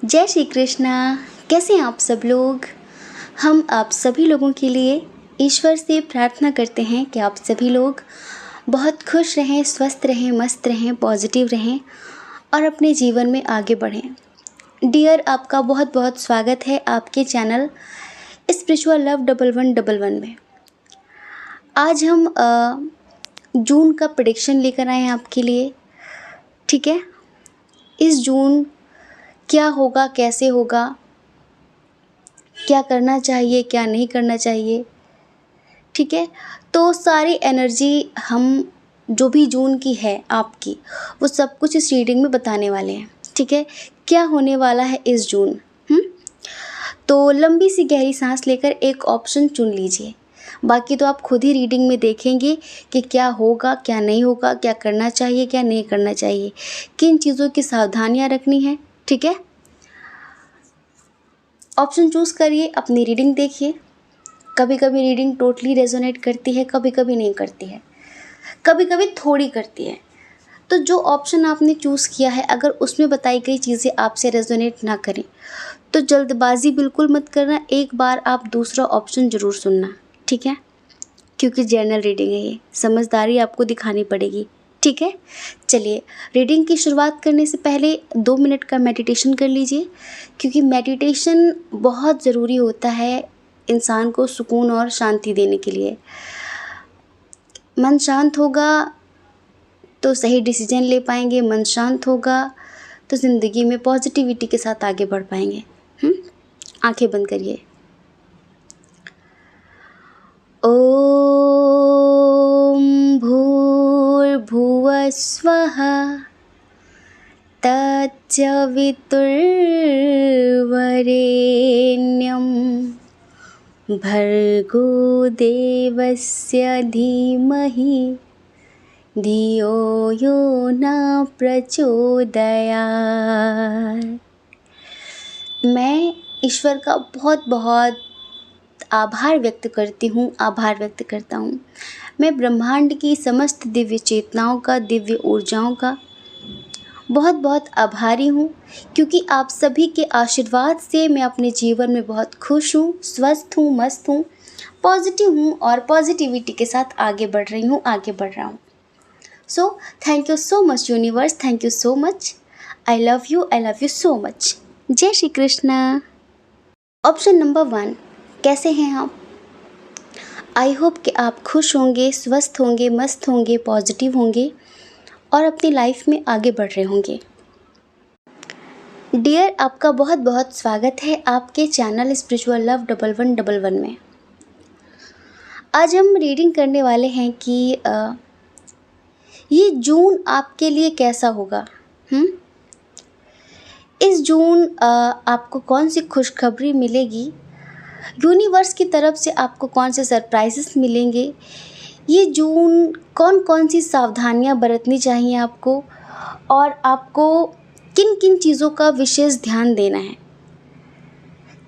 जय श्री कृष्णा। कैसे हैं आप सब लोग। हम आप सभी लोगों के लिए ईश्वर से प्रार्थना करते हैं कि आप सभी लोग बहुत खुश रहें, स्वस्थ रहें, मस्त रहें, पॉजिटिव रहें और अपने जीवन में आगे बढ़ें। डियर, आपका बहुत बहुत स्वागत है आपके चैनल स्पिरिचुअल लव 1111 में। आज हम जून का प्रेडिक्शन लेकर आए हैं आपके लिए। ठीक है, इस जून क्या होगा, कैसे होगा, क्या करना चाहिए, क्या नहीं करना चाहिए। ठीक है, तो सारी एनर्जी हम जो भी जून की है आपकी, वो सब कुछ इस रीडिंग में बताने वाले हैं। ठीक है, क्या होने वाला है इस जून। तो लंबी सी गहरी सांस लेकर एक ऑप्शन चुन लीजिए। बाकी तो आप खुद ही रीडिंग में देखेंगे कि क्या होगा, क्या नहीं होगा, क्या करना चाहिए, क्या नहीं करना चाहिए, किन चीज़ों की सावधानियां रखनी है। ठीक है, ऑप्शन चूज़ करिए, अपनी रीडिंग देखिए। कभी कभी रीडिंग टोटली रेजोनेट करती है, कभी कभी नहीं करती है, कभी कभी थोड़ी करती है। तो जो ऑप्शन आपने चूज़ किया है, अगर उसमें बताई गई चीज़ें आपसे रेजोनेट ना करें तो जल्दबाजी बिल्कुल मत करना। एक बार आप दूसरा ऑप्शन ज़रूर सुनना। ठीक है, क्योंकि जर्नल रीडिंग है, ये समझदारी आपको दिखानी पड़ेगी। ठीक है, चलिए रीडिंग की शुरुआत करने से पहले 2 मिनट का मेडिटेशन कर लीजिए, क्योंकि मेडिटेशन बहुत ज़रूरी होता है इंसान को सुकून और शांति देने के लिए। मन शांत होगा तो सही डिसीजन ले पाएंगे, मन शांत होगा तो ज़िंदगी में पॉजिटिविटी के साथ आगे बढ़ पाएंगे। आंखें बंद करिए। ओम भूर्भुवः स्वः तत्सवितुर्वरेण्यं भर्गो देवस्य धीमहि धियो यो न प्रचोदयात्। मैं ईश्वर का बहुत बहुत आभार व्यक्त करती हूँ, आभार व्यक्त करता हूँ। मैं ब्रह्मांड की समस्त दिव्य चेतनाओं का, दिव्य ऊर्जाओं का बहुत बहुत आभारी हूँ, क्योंकि आप सभी के आशीर्वाद से मैं अपने जीवन में बहुत खुश हूँ, स्वस्थ हूँ, मस्त हूँ, पॉजिटिव हूँ और पॉजिटिविटी के साथ आगे बढ़ रही हूँ, आगे बढ़ रहा हूँ। So thank you so much universe, thank you so much. I love you so much. जय श्री कृष्णा। ऑप्शन नंबर 1, कैसे हैं आप। आई होप कि आप खुश होंगे, स्वस्थ होंगे, मस्त होंगे, पॉजिटिव होंगे और अपनी लाइफ में आगे बढ़ रहे होंगे। डियर, आपका बहुत बहुत स्वागत है आपके चैनल स्पिरिचुअल लव 1111 में। आज हम रीडिंग करने वाले हैं कि ये जून आपके लिए कैसा होगा। इस जून आपको कौन सी खुशखबरी मिलेगी, यूनिवर्स की तरफ से आपको कौन से सरप्राइजेस मिलेंगे, ये जून कौन कौन सी सावधानियां बरतनी चाहिए आपको, और आपको किन किन चीज़ों का विशेष ध्यान देना है,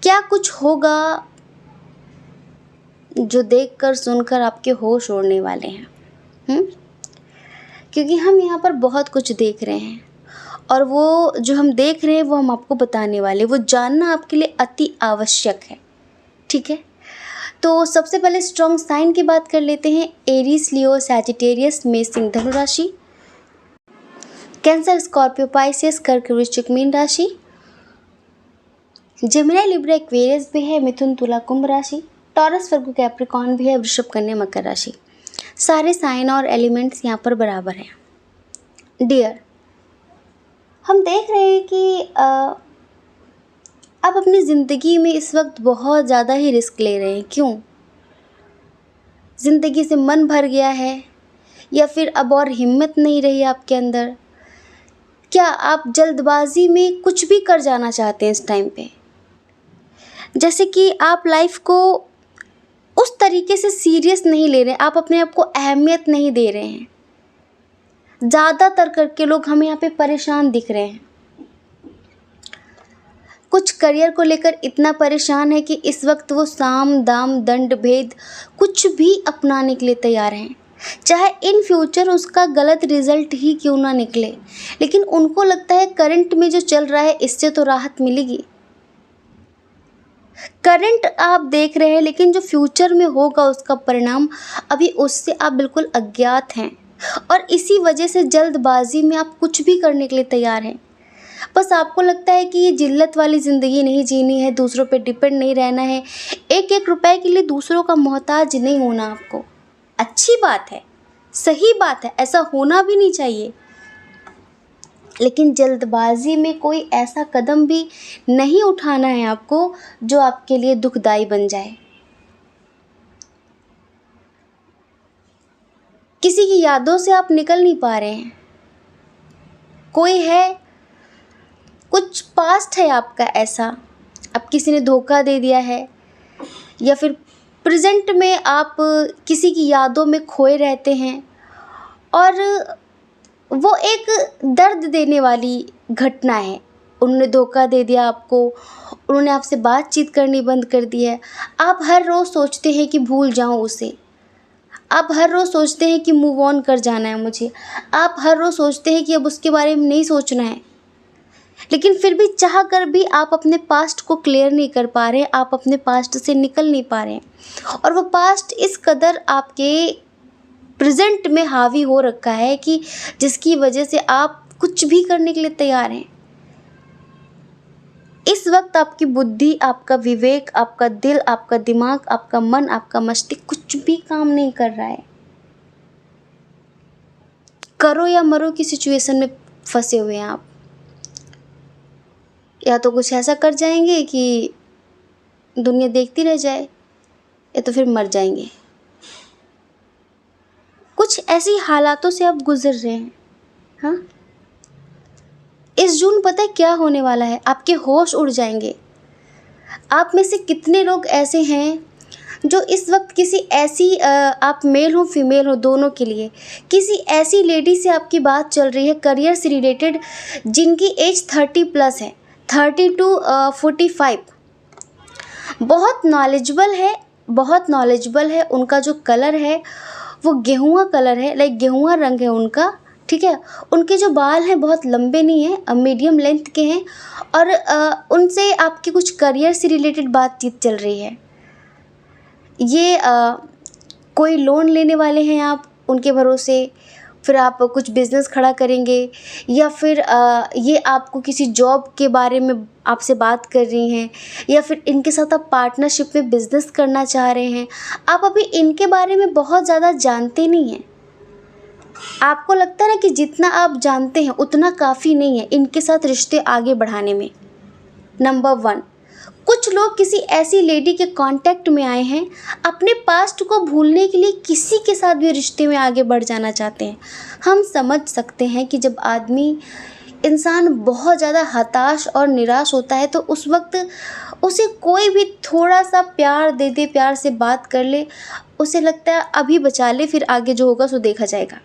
क्या कुछ होगा जो देखकर सुनकर आपके होश उड़ने वाले हैं। क्योंकि हम यहाँ पर बहुत कुछ देख रहे हैं और वो जो हम देख रहे हैं वो हम आपको बताने वाले, वो जानना आपके लिए अति आवश्यक है। ठीक है, तो सबसे पहले स्ट्रॉन्ग साइन की बात कर लेते हैं। एरीज, लियो, सैजिटेरियस, मेष, सिंह, धनु राशि। कैंसर, स्कॉर्पियो, पाइसेस, कर्क, वृश्चिक, मीन राशि। जेमिनी, लिब्रा, एक्वेरियस भी है, मिथुन, तुला, कुंभ राशि। टॉरस, वर्गो, कैप्रिकॉर्न भी है, वृषभ, कन्या, मकर राशि। सारे साइन और एलिमेंट्स यहाँ पर बराबर हैं। डियर, हम देख रहे हैं कि आप अपनी ज़िंदगी में इस वक्त बहुत ज़्यादा ही रिस्क ले रहे हैं। क्यों? ज़िंदगी से मन भर गया है या फिर अब और हिम्मत नहीं रही आपके अंदर? क्या आप जल्दबाजी में कुछ भी कर जाना चाहते हैं इस टाइम पे? जैसे कि आप लाइफ को उस तरीके से सीरियस नहीं ले रहे हैं, आप अपने आप को अहमियत नहीं दे रहे हैं। ज़्यादातर करके लोग हमें यहाँ पे परेशान दिख रहे हैं। कुछ करियर को लेकर इतना परेशान है कि इस वक्त वो साम दाम दंड भेद कुछ भी अपनाने के लिए तैयार हैं। चाहे इन फ्यूचर उसका गलत रिजल्ट ही क्यों ना निकले, लेकिन उनको लगता है करंट में जो चल रहा है इससे तो राहत मिलेगी। करंट आप देख रहे हैं, लेकिन जो फ्यूचर में होगा उसका परिणाम अभी उससे आप बिल्कुल अज्ञात हैं, और इसी वजह से जल्दबाजी में आप कुछ भी करने के लिए तैयार हैं। बस आपको लगता है कि ये जिल्लत वाली ज़िंदगी नहीं जीनी है, दूसरों पे डिपेंड नहीं रहना है, एक एक रुपए के लिए दूसरों का मोहताज नहीं होना आपको। अच्छी बात है, सही बात है, ऐसा होना भी नहीं चाहिए, लेकिन जल्दबाजी में कोई ऐसा कदम भी नहीं उठाना है आपको जो आपके लिए दुखदाई बन जाए। किसी की यादों से आप निकल नहीं पा रहे हैं, कोई है, कुछ पास्ट है आपका ऐसा, अब किसी ने धोखा दे दिया है, या फिर प्रेजेंट में आप किसी की यादों में खोए रहते हैं, और वो एक दर्द देने वाली घटना है। उन्होंने धोखा दे दिया आपको, उन्होंने आपसे बातचीत करनी बंद कर दी है। आप हर रोज़ सोचते हैं कि भूल जाऊं उसे, आप हर रोज़ सोचते हैं कि मूव ऑन कर जाना है मुझे, आप हर रोज़ सोचते हैं कि अब उसके बारे में नहीं सोचना है, लेकिन फिर भी चाह कर भी आप अपने पास्ट को क्लियर नहीं कर पा रहे, आप अपने पास्ट से निकल नहीं पा रहे, और वो पास्ट इस कदर आपके प्रेजेंट में हावी हो रखा है कि जिसकी वजह से आप कुछ भी करने के लिए तैयार हैं। इस वक्त आपकी बुद्धि, आपका विवेक, आपका दिल, आपका दिमाग, आपका मन, आपका मस्तिष्क कुछ भी काम नहीं कर रहा है। करो या मरो की सिचुएशन में फंसे हुए हैं आप। या तो कुछ ऐसा कर जाएंगे कि दुनिया देखती रह जाए, या तो फिर मर जाएंगे। कुछ ऐसी हालातों से आप गुजर रहे हैं। हाँ, इस जून पता है क्या होने वाला है, आपके होश उड़ जाएंगे। आप में से कितने लोग ऐसे हैं जो इस वक्त किसी ऐसी आप मेल हो फीमेल हो दोनों के लिए, किसी ऐसी लेडी से आपकी बात चल रही है करियर से रिलेटेड, जिनकी एज 30+ है, 30 to 45, बहुत नॉलेजेबल है। उनका जो कलर है वो गेहुआ कलर है, लाइक गेहुआ रंग है उनका, ठीक है। उनके जो बाल हैं बहुत लंबे नहीं हैं, मीडियम लेंथ के हैं, और उनसे आपकी कुछ करियर से रिलेटेड बातचीत चल रही है। ये कोई लोन लेने वाले हैं आप उनके भरोसे, फिर आप कुछ बिज़नेस खड़ा करेंगे, या फिर ये आपको किसी जॉब के बारे में आपसे बात कर रही हैं, या फिर इनके साथ आप पार्टनरशिप में बिज़नेस करना चाह रहे हैं। आप अभी इनके बारे में बहुत ज़्यादा जानते नहीं हैं। आपको लगता है ना कि जितना आप जानते हैं उतना काफ़ी नहीं है इनके साथ रिश्ते आगे बढ़ाने में। नंबर 1, कुछ लोग किसी ऐसी लेडी के कांटेक्ट में आए हैं, अपने पास्ट को भूलने के लिए किसी के साथ भी रिश्ते में आगे बढ़ जाना चाहते हैं। हम समझ सकते हैं कि जब इंसान बहुत ज़्यादा हताश और निराश होता है तो उस वक्त उसे कोई भी थोड़ा सा प्यार दे दे, प्यार से बात कर ले, उसे लगता है अभी बचा ले, फिर आगे जो होगा सो देखा जाएगा।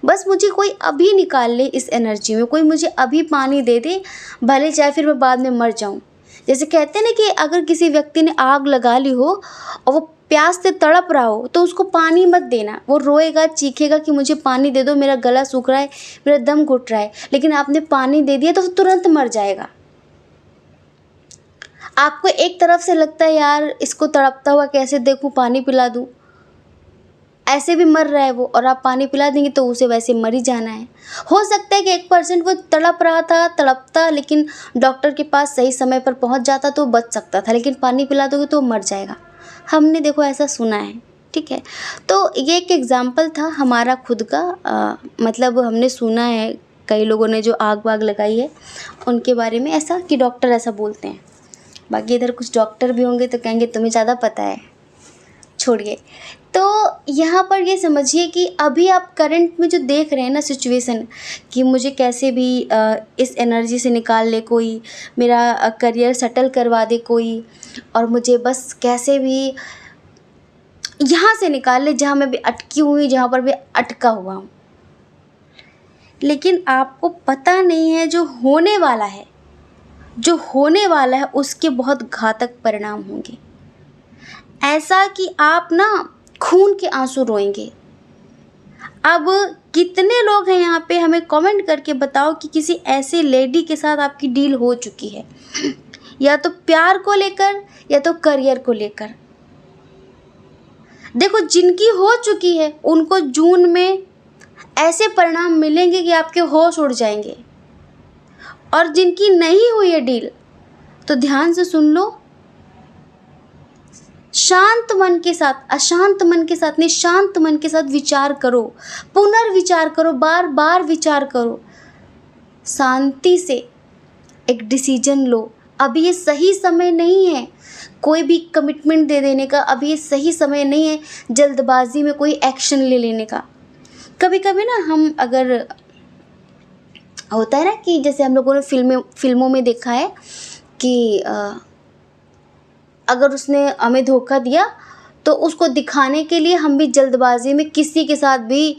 बस मुझे कोई अभी निकाल ले इस एनर्जी में, कोई मुझे अभी पानी दे दे, भले चाहे फिर मैं बाद में मर जाऊं। जैसे कहते हैं ना कि अगर किसी व्यक्ति ने आग लगा ली हो और वो प्यास से तड़प रहा हो तो उसको पानी मत देना, वो रोएगा, चीखेगा कि मुझे पानी दे दो, मेरा गला सूख रहा है, मेरा दम घुट रहा है, लेकिन आपने पानी दे दिया तो वो तुरंत मर जाएगा। आपको एक तरफ से लगता है यार इसको तड़पता हुआ कैसे देखूं, पानी पिला दूं, ऐसे भी मर रहा है वो, और आप पानी पिला देंगे तो उसे वैसे मर ही जाना है। हो सकता है कि 1% वो तड़प रहा था, तड़पता, लेकिन डॉक्टर के पास सही समय पर पहुंच जाता तो बच सकता था, लेकिन पानी पिला दोगे तो मर जाएगा। हमने देखो ऐसा सुना है, ठीक है। तो ये एक एग्जाम्पल था हमारा खुद का, मतलब हमने सुना है कई लोगों ने जो आग वाग लगाई है उनके बारे में ऐसा कि डॉक्टर ऐसा बोलते हैं। बाकी इधर कुछ डॉक्टर भी होंगे तो कहेंगे तुम्हें ज़्यादा पता है, छोड़िए। तो यहाँ पर ये समझिए कि अभी आप करंट में जो देख रहे हैं ना सिचुएशन, कि मुझे कैसे भी इस एनर्जी से निकाल ले कोई, मेरा करियर सेटल करवा दे कोई, और मुझे बस कैसे भी यहाँ से निकाल ले जहाँ मैं भी अटकी हुई, जहाँ पर भी अटका हुआ हूँ। लेकिन आपको पता नहीं है जो होने वाला है उसके बहुत घातक परिणाम होंगे। ऐसा कि आप ना खून के आंसू रोएंगे, अब कितने लोग हैं यहाँ पे, हमें कमेंट करके बताओ कि किसी ऐसी लेडी के साथ आपकी डील हो चुकी है, या तो प्यार को लेकर या तो करियर को लेकर। देखो, जिनकी हो चुकी है उनको जून में ऐसे परिणाम मिलेंगे कि आपके होश उड़ जाएंगे, और जिनकी नहीं हुई है डील, तो ध्यान से सुन लो, शांत मन के साथ, अशांत मन के साथ नहीं, शांत मन के साथ विचार करो, पुनर्विचार करो, बार बार विचार करो, शांति से एक डिसीजन लो। अभी ये सही समय नहीं है कोई भी कमिटमेंट दे देने का, अभी ये सही समय नहीं है जल्दबाजी में कोई एक्शन ले लेने का। कभी कभी ना हम, अगर होता है ना कि जैसे हम लोगों ने फिल्मों में देखा है कि अगर उसने हमें धोखा दिया तो उसको दिखाने के लिए हम भी जल्दबाजी में किसी के साथ भी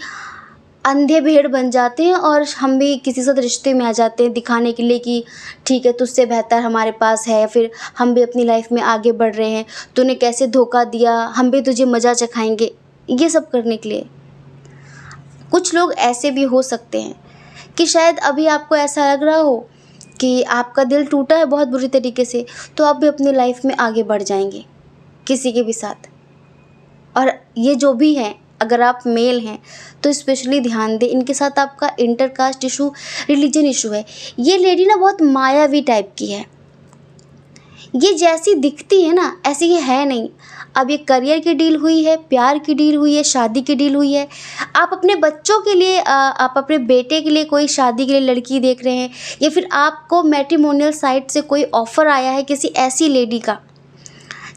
अंधे भेड़ बन जाते हैं, और हम भी किसी साथ रिश्ते में आ जाते हैं दिखाने के लिए कि ठीक है, तुझसे बेहतर हमारे पास है, फिर हम भी अपनी लाइफ में आगे बढ़ रहे हैं, तूने कैसे धोखा दिया, हम भी तुझे मज़ा चखाएंगे, ये सब करने के लिए। कुछ लोग ऐसे भी हो सकते हैं कि शायद अभी आपको ऐसा लग रहा हो कि आपका दिल टूटा है बहुत बुरी तरीके से, तो आप भी अपनी लाइफ में आगे बढ़ जाएंगे किसी के भी साथ। और ये जो भी हैं, अगर आप मेल हैं तो स्पेशली ध्यान दें, इनके साथ आपका इंटरकास्ट इशू, रिलीजन इशू है। ये लेडी ना बहुत मायावी टाइप की है, ये जैसी दिखती है ना ऐसी ये है नहीं। अब ये करियर की डील हुई है, प्यार की डील हुई है, शादी की डील हुई है, आप अपने बच्चों के लिए, आप अपने बेटे के लिए कोई शादी के लिए लड़की देख रहे हैं, या फिर आपको मैट्रिमोनियल साइट से कोई ऑफ़र आया है किसी ऐसी लेडी का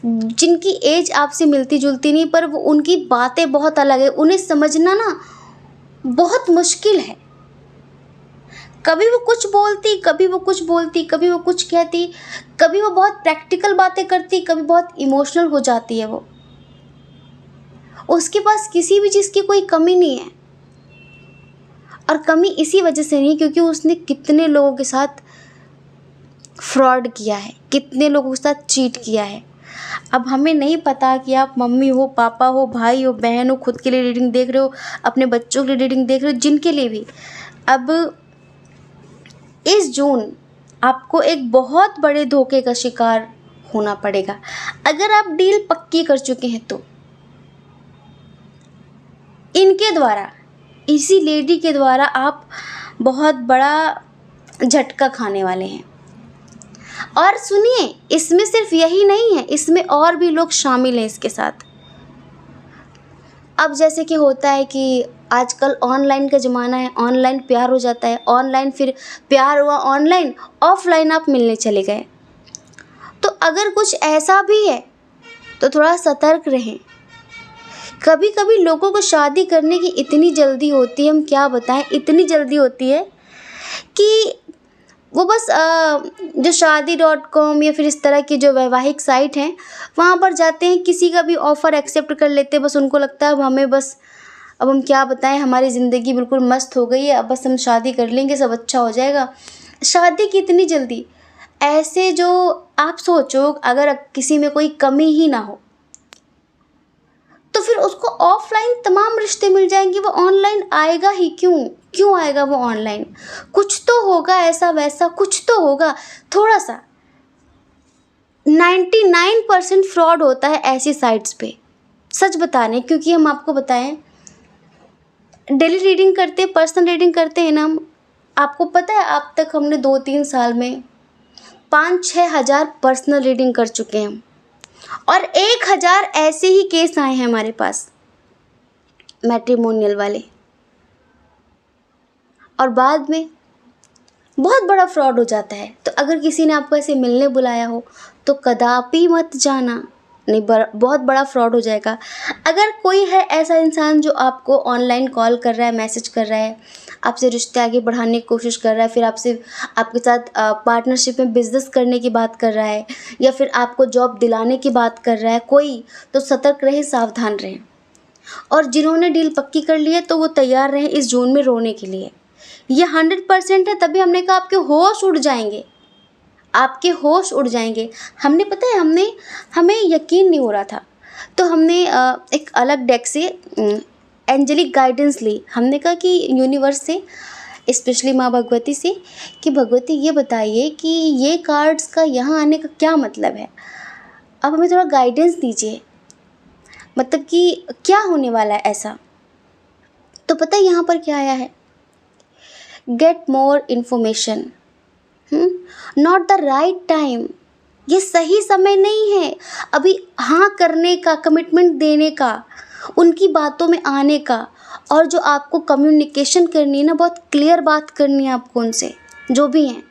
जिनकी एज आपसे मिलती जुलती नहीं, पर वो उनकी बातें बहुत अलग है, उन्हें समझना ना बहुत मुश्किल है। कभी वो कुछ बोलती, कभी वो कुछ बोलती, कभी वो कुछ कहती, कभी वो बहुत प्रैक्टिकल बातें करती, कभी बहुत इमोशनल हो जाती है वो। उसके पास किसी भी चीज़ की कोई कमी नहीं है, और कमी इसी वजह से नहीं क्योंकि उसने कितने लोगों के साथ फ्रॉड किया है, कितने लोगों के साथ चीट किया है। अब हमें नहीं पता कि आप मम्मी हो, पापा हो, भाई हो, बहन हो, खुद के लिए रीडिंग देख रहे हो, अपने बच्चों के लिए रीडिंग देख रहे हो, जिनके लिए भी। अब इस जून आपको एक बहुत बड़े धोखे का शिकार होना पड़ेगा अगर आप डील पक्की कर चुके हैं तो। इनके द्वारा, इसी लेडी के द्वारा आप बहुत बड़ा झटका खाने वाले हैं। और सुनिए, इसमें सिर्फ यही नहीं है, इसमें और भी लोग शामिल हैं इसके साथ। अब जैसे कि होता है कि आजकल ऑनलाइन का ज़माना है, ऑनलाइन प्यार हो जाता है, ऑनलाइन फिर प्यार हुआ ऑनलाइन, ऑफलाइन आप मिलने चले गए। तो अगर कुछ ऐसा भी है तो थोड़ा सतर्क रहें। कभी कभी लोगों को शादी करने की इतनी जल्दी होती है, हम क्या बताएं, इतनी जल्दी होती है कि वो बस जो शादी.com या फिर इस तरह की जो वैवाहिक साइट हैं वहाँ पर जाते हैं, किसी का भी ऑफ़र एक्सेप्ट कर लेते हैं। बस उनको लगता है अब हमें बस, अब हम क्या बताएं, हमारी ज़िंदगी बिल्कुल मस्त हो गई है, अब बस हम शादी कर लेंगे, सब अच्छा हो जाएगा। शादी की इतनी जल्दी, ऐसे जो आप सोचो अगर किसी में कोई कमी ही ना हो तो फिर उसको ऑफलाइन तमाम रिश्ते मिल जाएंगे, वो ऑनलाइन आएगा ही क्यों आएगा वो ऑनलाइन? कुछ तो होगा ऐसा वैसा, कुछ तो होगा थोड़ा सा। 99% फ्रॉड होता है ऐसी साइट्स पे, सच बता रहे हैं, क्योंकि हम आपको बताएं, डेली रीडिंग करते, पर्सनल रीडिंग करते हैं ना हम, आपको पता है अब तक हमने 2-3 साल में 5-6 हज़ार पर्सनल रीडिंग कर चुके हैं, और 1000 ऐसे ही केस आए हैं हमारे पास मैट्रिमोनियल वाले, और बाद में बहुत बड़ा फ्रॉड हो जाता है। तो अगर किसी ने आपको ऐसे मिलने बुलाया हो तो कदापि मत जाना, नहीं बहुत बड़ा फ्रॉड हो जाएगा। अगर कोई है ऐसा इंसान जो आपको ऑनलाइन कॉल कर रहा है, मैसेज कर रहा है, आपसे रिश्ते आगे बढ़ाने की कोशिश कर रहा है, फिर आपके साथ पार्टनरशिप में बिज़नेस करने की बात कर रहा है, या फिर आपको जॉब दिलाने की बात कर रहा है कोई, तो सतर्क रहें, सावधान रहें। और जिन्होंने डील पक्की कर ली है तो वो तैयार रहें इस जून में रोने के लिए। ये 100% है, तभी हमने कहा आपके होश उड़ जाएंगे, आपके होश उड़ जाएंगे। हमने पता है, हमें यकीन नहीं हो रहा था, तो हमने एक अलग डेक से एंजेलिक गाइडेंस ली। हमने कहा कि यूनिवर्स से, स्पेशली माँ भगवती से, कि भगवती ये बताइए कि ये कार्ड्स का यहाँ आने का क्या मतलब है, आप हमें थोड़ा गाइडेंस दीजिए, मतलब कि क्या होने वाला है ऐसा। तो पता है यहाँ पर क्या आया है, get more information, not the right time. ये सही समय नहीं है अभी हाँ करने का, कमिटमेंट देने का, उनकी बातों में आने का, और जो आपको कम्युनिकेशन करनी है ना, बहुत क्लियर बात करनी है आपको उनसे, जो भी हैं,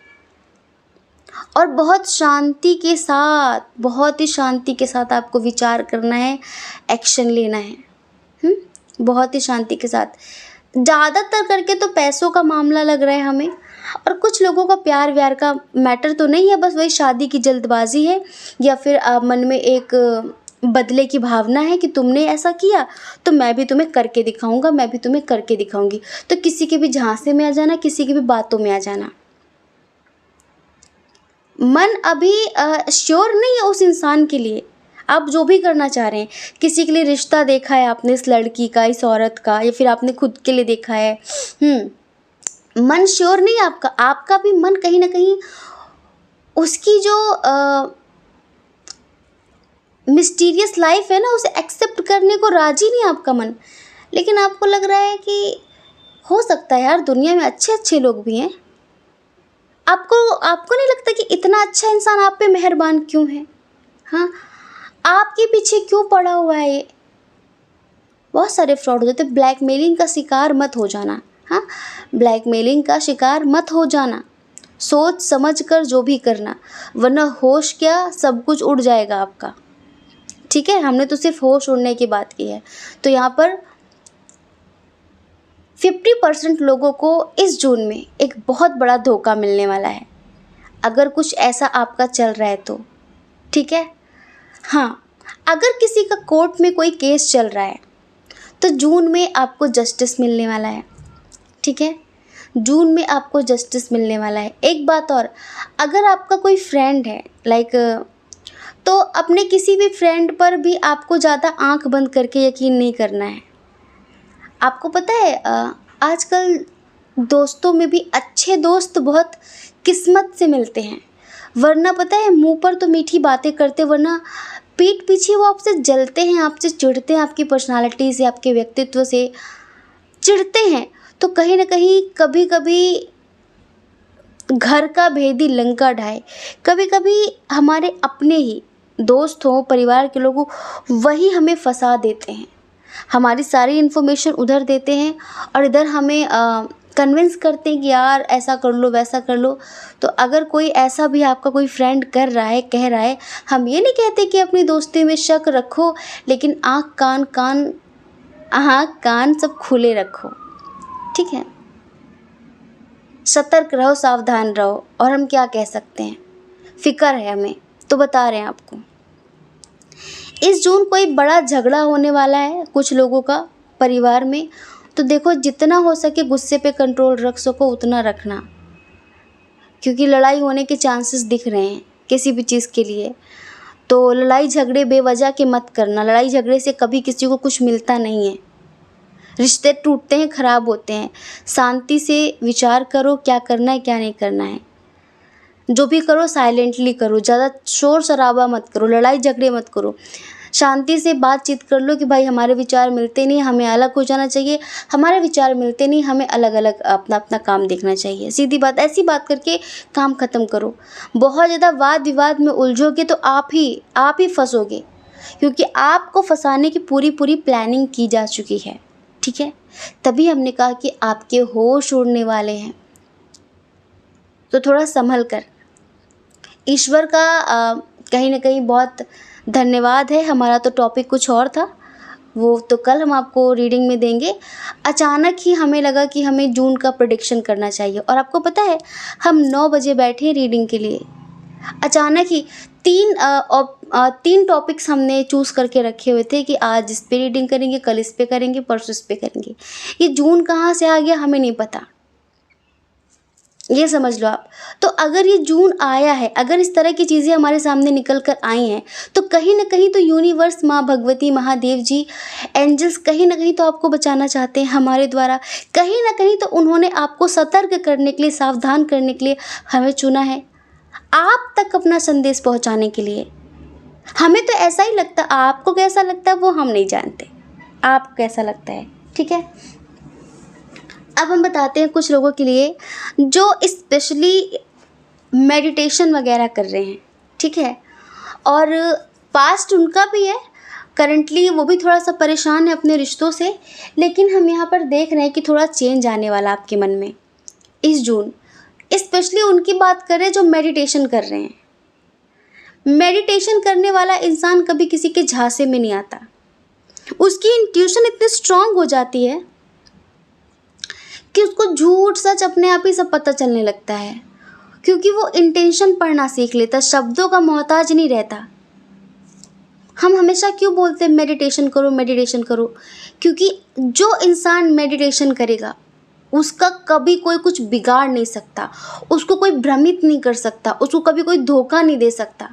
और बहुत शांति के साथ, बहुत ही शांति के साथ आपको विचार करना है, एक्शन लेना है, बहुत ही शांति के साथ। ज़्यादातर करके तो पैसों का मामला लग रहा है हमें, और कुछ लोगों का प्यार व्यार का मैटर तो नहीं है, बस वही शादी की जल्दबाजी है, या फिर मन में एक बदले की भावना है कि तुमने ऐसा किया तो मैं भी तुम्हें करके दिखाऊंगा, मैं भी तुम्हें करके दिखाऊंगी। तो किसी के भी झांसे में आ जाना, किसी की भी बातों में आ जाना। मन अभी श्योर नहीं है उस इंसान के लिए, आप जो भी करना चाह रहे हैं। किसी के लिए रिश्ता देखा है आपने, इस लड़की का, इस औरत का, या फिर आपने खुद के लिए देखा है, मन श्योर नहीं है आपका। आपका भी मन कहीं ना कहीं उसकी जो मिस्टीरियस लाइफ है ना, उसे एक्सेप्ट करने को राजी नहीं आपका मन। लेकिन आपको लग रहा है कि हो सकता है यार, दुनिया में अच्छे अच्छे लोग भी हैं। आपको नहीं लगता कि इतना अच्छा इंसान आप पे मेहरबान क्यों है? हाँ, आपके पीछे क्यों पड़ा हुआ है ये? बहुत सारे फ्रॉड हो जाते। ब्लैकमेलिंग का शिकार मत हो जाना। हाँ, ब्लैकमेलिंग का शिकार मत हो जाना। सोच समझ कर जो भी करना, वरना होश क्या, सब कुछ उड़ जाएगा आपका। ठीक है, हमने तो सिर्फ होश उड़ने की बात की है। तो यहाँ पर 50% लोगों को इस जून में एक बहुत बड़ा धोखा मिलने वाला है, अगर कुछ ऐसा आपका चल रहा है तो। ठीक है, हाँ, अगर किसी का कोर्ट में कोई केस चल रहा है तो जून में आपको जस्टिस मिलने वाला है। ठीक है, जून में आपको जस्टिस मिलने वाला है। एक बात और, अगर आपका कोई फ्रेंड है तो अपने किसी भी फ्रेंड पर भी आपको ज़्यादा आंख बंद करके यकीन नहीं करना है। आपको पता है आजकल दोस्तों में भी अच्छे दोस्त बहुत किस्मत से मिलते हैं, वरना पता है मुंह पर तो मीठी बातें करते, वरना पीठ पीछे वो आपसे जलते हैं, आपसे चिढ़ते हैं, आपकी पर्सनालिटी से, आपके व्यक्तित्व से चिढ़ते हैं। तो कहीं ना कहीं कभी कभी घर का भेदी लंका ढाए, कभी कभी हमारे अपने ही दोस्त हों, परिवार के लोग हों, वही हमें फंसा देते हैं। हमारी सारी इन्फॉर्मेशन उधर देते हैं और इधर हमें कन्विंस करते हैं कि यार ऐसा कर लो, वैसा कर लो। तो अगर कोई ऐसा भी आपका कोई फ्रेंड कर रहा है, कह रहा है, हम ये नहीं कहते कि अपनी दोस्ती में शक रखो, लेकिन आँख कान सब खुले रखो। ठीक है, सतर्क रहो, सावधान रहो। और हम क्या कह सकते हैं, फिक्र है हमें, तो बता रहे हैं आपको। इस जून कोई बड़ा झगड़ा होने वाला है कुछ लोगों का परिवार में, तो देखो जितना हो सके गुस्से पे कंट्रोल रख सको उतना रखना, क्योंकि लड़ाई होने के चांसेस दिख रहे हैं किसी भी चीज़ के लिए। तो लड़ाई झगड़े बेवजह के मत करना। लड़ाई झगड़े से कभी किसी को कुछ मिलता नहीं है, रिश्ते टूटते हैं, ख़राब होते हैं। शांति से विचार करो क्या करना है क्या नहीं करना है। जो भी करो साइलेंटली करो, ज़्यादा शोर शराबा मत करो, लड़ाई झगड़े मत करो। शांति से बातचीत कर लो कि भाई हमारे विचार मिलते नहीं, हमें अलग हो जाना चाहिए, हमारे विचार मिलते नहीं, हमें अलग अलग अपना अपना काम देखना चाहिए। सीधी बात, ऐसी बात करके काम ख़त्म करो। बहुत ज़्यादा वाद विवाद में उलझोगे तो आप ही फंसोगे, क्योंकि आपको फंसाने की पूरी प्लानिंग की जा चुकी है। ठीक है, तभी हमने कहा कि आपके होश उड़ने वाले हैं, तो थोड़ा संभल कर। ईश्वर का कहीं ना कहीं बहुत धन्यवाद है। हमारा तो टॉपिक कुछ और था, वो तो कल हम आपको रीडिंग में देंगे। अचानक ही हमें लगा कि हमें जून का प्रेडिक्शन करना चाहिए, और आपको पता है हम 9 बजे बैठे हैं रीडिंग के लिए। अचानक ही तीन टॉपिक्स हमने चूज़ करके रखे हुए थे कि आज इस पे रीडिंग करेंगे, कल इस पे करेंगे, परसों इस पे करेंगे। ये जून कहाँ से आ गया हमें नहीं पता। ये समझ लो आप। तो अगर ये जून आया है, अगर इस तरह की चीज़ें हमारे सामने निकल कर आई हैं, तो कहीं न कहीं तो यूनिवर्स, माँ भगवती, महादेव जी, एंजल्स कहीं न कहीं तो आपको बचाना चाहते हैं हमारे द्वारा। कहीं न कहीं तो उन्होंने आपको सतर्क करने के लिए, सावधान करने के लिए हमें चुना है, आप तक अपना संदेश पहुँचाने के लिए। हमें तो ऐसा ही लगता, आपको कैसा लगता है वो हम नहीं जानते, आपको कैसा लगता है, ठीक है? अब हम बताते हैं कुछ लोगों के लिए जो स्पेशली मेडिटेशन वगैरह कर रहे हैं, ठीक है? और पास्ट उनका भी है, करंटली वो भी थोड़ा सा परेशान है अपने रिश्तों से, लेकिन हम यहाँ पर देख रहे हैं कि थोड़ा चेंज आने वाला आपके मन में इस जून। स्पेशली उनकी बात कर रहे हैं जो मेडिटेशन कर रहे हैं। मेडिटेशन करने वाला इंसान कभी किसी के झांसे में नहीं आता, उसकी इंट्यूशन इतनी स्ट्रांग हो जाती है कि उसको झूठ सच अपने आप ही सब पता चलने लगता है, क्योंकि वो इंटेंशन पढ़ना सीख लेता, शब्दों का मोहताज नहीं रहता। हम हमेशा क्यों बोलते हैं मेडिटेशन करो, मेडिटेशन करो? क्योंकि जो इंसान मेडिटेशन करेगा उसका कभी कोई कुछ बिगाड़ नहीं सकता, उसको कोई भ्रमित नहीं कर सकता, उसको कभी कोई धोखा नहीं दे सकता।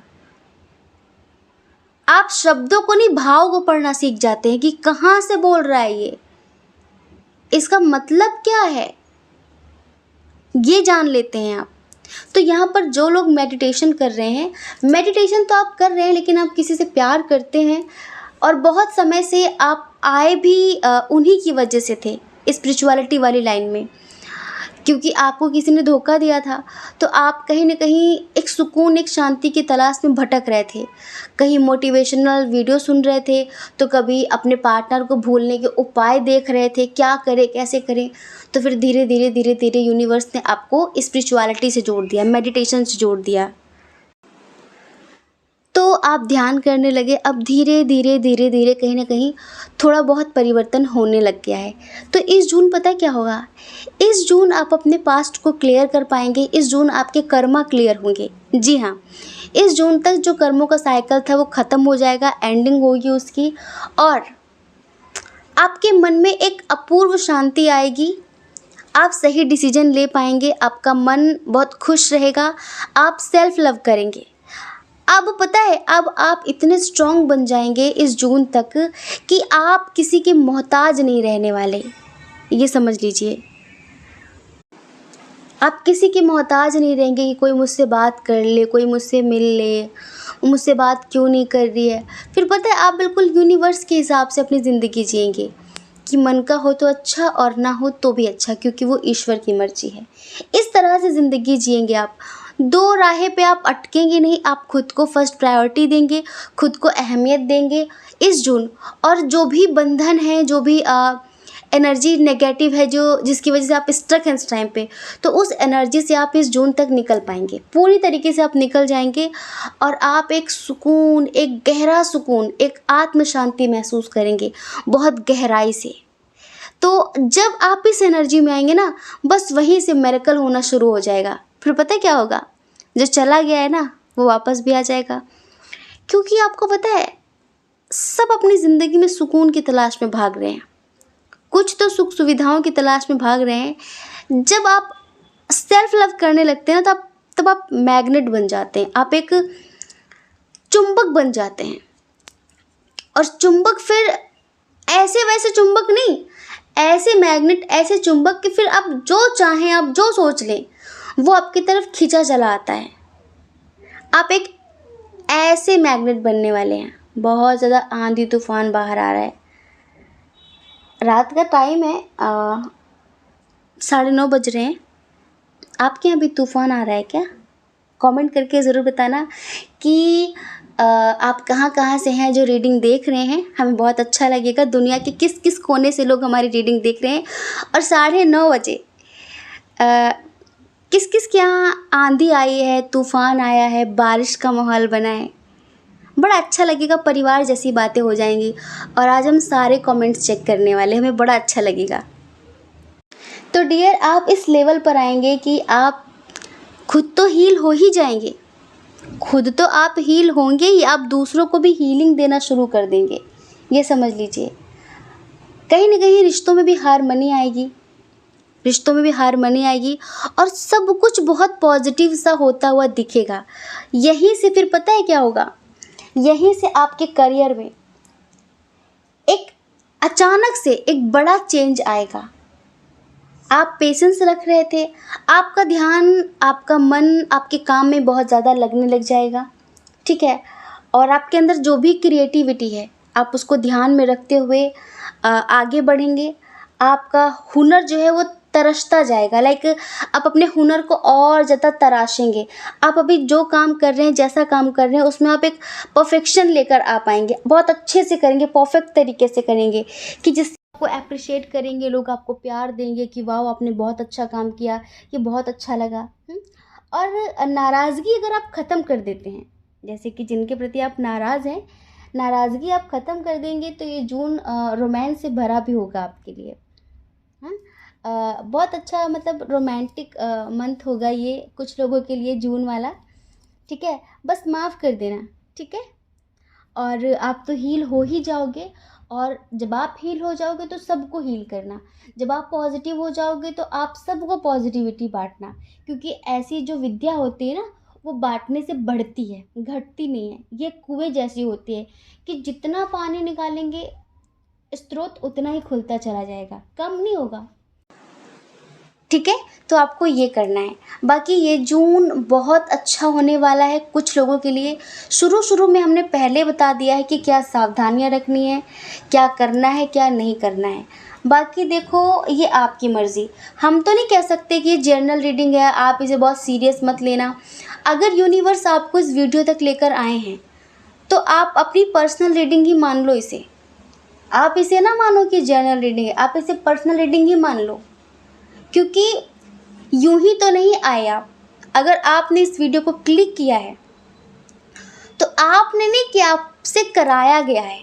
आप शब्दों को नहीं, भाव को पढ़ना सीख जाते हैं कि कहाँ से बोल रहा है ये, इसका मतलब क्या है, ये जान लेते हैं आप। तो यहाँ पर जो लोग मेडिटेशन कर रहे हैं, मेडिटेशन तो आप कर रहे हैं लेकिन आप किसी से प्यार करते हैं, और बहुत समय से आप आए भी उन्हीं की वजह से थे स्पिरिचुअलिटी वाली लाइन में, क्योंकि आपको किसी ने धोखा दिया था, तो आप कहीं ना कहीं एक सुकून, एक शांति की तलाश में भटक रहे थे। कहीं मोटिवेशनल वीडियो सुन रहे थे, तो कभी अपने पार्टनर को भूलने के उपाय देख रहे थे, क्या करें, कैसे करें। तो फिर धीरे धीरे धीरे धीरे यूनिवर्स ने आपको स्पिरिचुअलिटी से जोड़ दिया, मेडिटेशन से जोड़ दिया, तो आप ध्यान करने लगे। अब धीरे धीरे धीरे धीरे कहीं ना कहीं थोड़ा बहुत परिवर्तन होने लग गया है। तो इस जून पता है क्या होगा, इस जून आप अपने पास्ट को क्लियर कर पाएंगे, इस जून आपके कर्मा क्लियर होंगे। जी हाँ, इस जून तक जो कर्मों का साइकिल था वो ख़त्म हो जाएगा, एंडिंग होगी उसकी, और आपके मन में एक अपूर्व शांति आएगी, आप सही डिसीजन ले पाएंगे, आपका मन बहुत खुश रहेगा, आप सेल्फ लव करेंगे। अब पता है, अब आप इतने स्ट्रॉन्ग बन जाएंगे इस जून तक कि आप किसी के मोहताज नहीं रहने वाले, ये समझ लीजिए। आप किसी के मोहताज नहीं रहेंगे कि कोई मुझसे बात कर ले, कोई मुझसे मिल ले, मुझसे बात क्यों नहीं कर रही है। फिर पता है, आप बिल्कुल यूनिवर्स के हिसाब से अपनी ज़िंदगी जिएंगे कि मन का हो तो अच्छा और ना हो तो भी अच्छा, क्योंकि वो ईश्वर की मर्जी है। इस तरह से ज़िंदगी जिएंगे आप, दो राहें पे आप अटकेंगे नहीं, आप खुद को फर्स्ट प्रायोरिटी देंगे, खुद को अहमियत देंगे इस जून। और जो भी बंधन है, जो भी एनर्जी नेगेटिव है, जो जिसकी वजह से आप स्ट्रक हैं इस टाइम पे, तो उस एनर्जी से आप इस जून तक निकल पाएंगे, पूरी तरीके से आप निकल जाएंगे, और आप एक सुकून, एक गहरा सुकून, एक आत्म शांति महसूस करेंगे बहुत गहराई से। तो जब आप इस एनर्जी में आएंगे ना, बस वहीं से मिरेकल होना शुरू हो जाएगा। फिर पता है क्या होगा, जो चला गया है ना वो वापस भी आ जाएगा, क्योंकि आपको पता है सब अपनी ज़िंदगी में सुकून की तलाश में भाग रहे हैं, कुछ तो सुख सुविधाओं की तलाश में भाग रहे हैं। जब आप सेल्फ लव करने लगते हैं ना, तब आप मैग्नेट बन जाते हैं, आप एक चुंबक बन जाते हैं। और चुंबक फिर ऐसे वैसे चुंबक नहीं, ऐसे मैग्नेट, ऐसे चुंबक कि फिर आप जो चाहें, आप जो सोच लें वो आपकी तरफ खींचा चला आता है। आप एक ऐसे मैग्नेट बनने वाले हैं। बहुत ज़्यादा आंधी तूफान बाहर आ रहा है, रात का टाइम है, 9:30 बज रहे हैं। आपके यहाँ भी तूफान आ रहा है क्या? कमेंट करके ज़रूर बताना कि आप कहाँ कहाँ से हैं जो रीडिंग देख रहे हैं, हमें बहुत अच्छा लगेगा। दुनिया के किस किस कोने से लोग हमारी रीडिंग देख रहे हैं। और 9:30 बजे किस किस के यहाँ आंधी आई है, तूफान आया है, बारिश का माहौल बना है, बड़ा अच्छा लगेगा, परिवार जैसी बातें हो जाएंगी। और आज हम सारे कमेंट्स चेक करने वाले, हमें बड़ा अच्छा लगेगा। तो डियर, आप इस लेवल पर आएंगे कि आप खुद तो हील हो ही जाएंगे, खुद तो आप हील होंगे ही, आप दूसरों को भी हीलिंग देना शुरू कर देंगे, ये समझ लीजिए। कहीं ना कहीं रिश्तों में भी हारमनी आएगी, रिश्तों में भी हार्मनी आएगी और सब कुछ बहुत पॉजिटिव सा होता हुआ दिखेगा। यहीं से फिर पता है क्या होगा, यहीं से आपके करियर में एक अचानक से एक बड़ा चेंज आएगा। आप पेशेंस रख रहे थे, आपका ध्यान, आपका मन आपके काम में बहुत ज़्यादा लगने लग जाएगा, ठीक है। और आपके अंदर जो भी क्रिएटिविटी है आप उसको ध्यान में रखते हुए आगे बढ़ेंगे। आपका हुनर जो है वो तरसता जाएगा, लाइक आप अपने हुनर को और ज़्यादा तराशेंगे। आप अभी जो काम कर रहे हैं, जैसा काम कर रहे हैं, उसमें आप एक परफेक्शन लेकर आ पाएंगे, बहुत अच्छे से करेंगे, परफेक्ट तरीके से करेंगे कि जिससे आपको अप्रिशिएट करेंगे, लोग आपको प्यार देंगे कि वाह आपने बहुत अच्छा काम किया, ये बहुत अच्छा लगा। और नाराज़गी अगर आप ख़त्म कर देते हैं, जैसे कि जिनके प्रति आप नाराज़ हैं, नाराज़गी आप ख़त्म कर देंगे तो ये जून रोमांस से भरा भी होगा आपके लिए। बहुत अच्छा, मतलब रोमांटिक मंथ होगा ये कुछ लोगों के लिए, जून वाला, ठीक है। बस माफ़ कर देना, ठीक है। और आप तो हील हो ही जाओगे, और जब आप हील हो जाओगे तो सबको हील करना। जब आप पॉजिटिव हो जाओगे तो आप सबको पॉजिटिविटी बांटना, क्योंकि ऐसी जो विद्या होती है ना, वो बांटने से बढ़ती है, घटती नहीं है। ये कुएं जैसी होती है कि जितना पानी निकालेंगे स्रोत उतना ही खुलता चला जाएगा, कम नहीं होगा, ठीक है। तो आपको ये करना है। बाकी ये जून बहुत अच्छा होने वाला है कुछ लोगों के लिए। शुरू में हमने पहले बता दिया है कि क्या सावधानियां रखनी है, क्या करना है, क्या नहीं करना है। बाकी देखो, ये आपकी मर्ज़ी। हम तो नहीं कह सकते कि ये जर्नल रीडिंग है, आप इसे बहुत सीरियस मत लेना। अगर यूनिवर्स आपको इस वीडियो तक लेकर आए हैं तो आप अपनी पर्सनल रीडिंग ही मान लो इसे। आप इसे ना मानो कि जर्नल रीडिंग है, आप इसे पर्सनल रीडिंग ही मान लो, क्योंकि यूं ही तो नहीं आए आप। अगर आपने इस वीडियो को क्लिक किया है तो आपने नहीं किया, आपसे कराया गया है,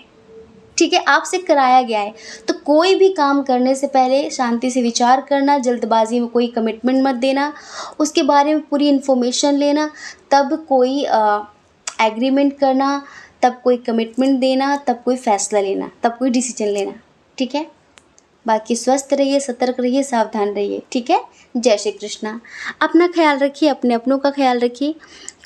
ठीक है, आपसे कराया गया है। तो कोई भी काम करने से पहले शांति से विचार करना, जल्दबाजी में कोई कमिटमेंट मत देना, उसके बारे में पूरी इन्फॉर्मेशन लेना, तब कोई एग्रीमेंट करना, तब कोई कमिटमेंट देना, तब कोई फ़ैसला लेना, तब कोई डिसीजन लेना, ठीक है। बाकी स्वस्थ रहिए, सतर्क रहिए, सावधान रहिए, ठीक है। जय श्री कृष्णा। अपना ख्याल रखिए, अपने अपनों का ख्याल रखिए।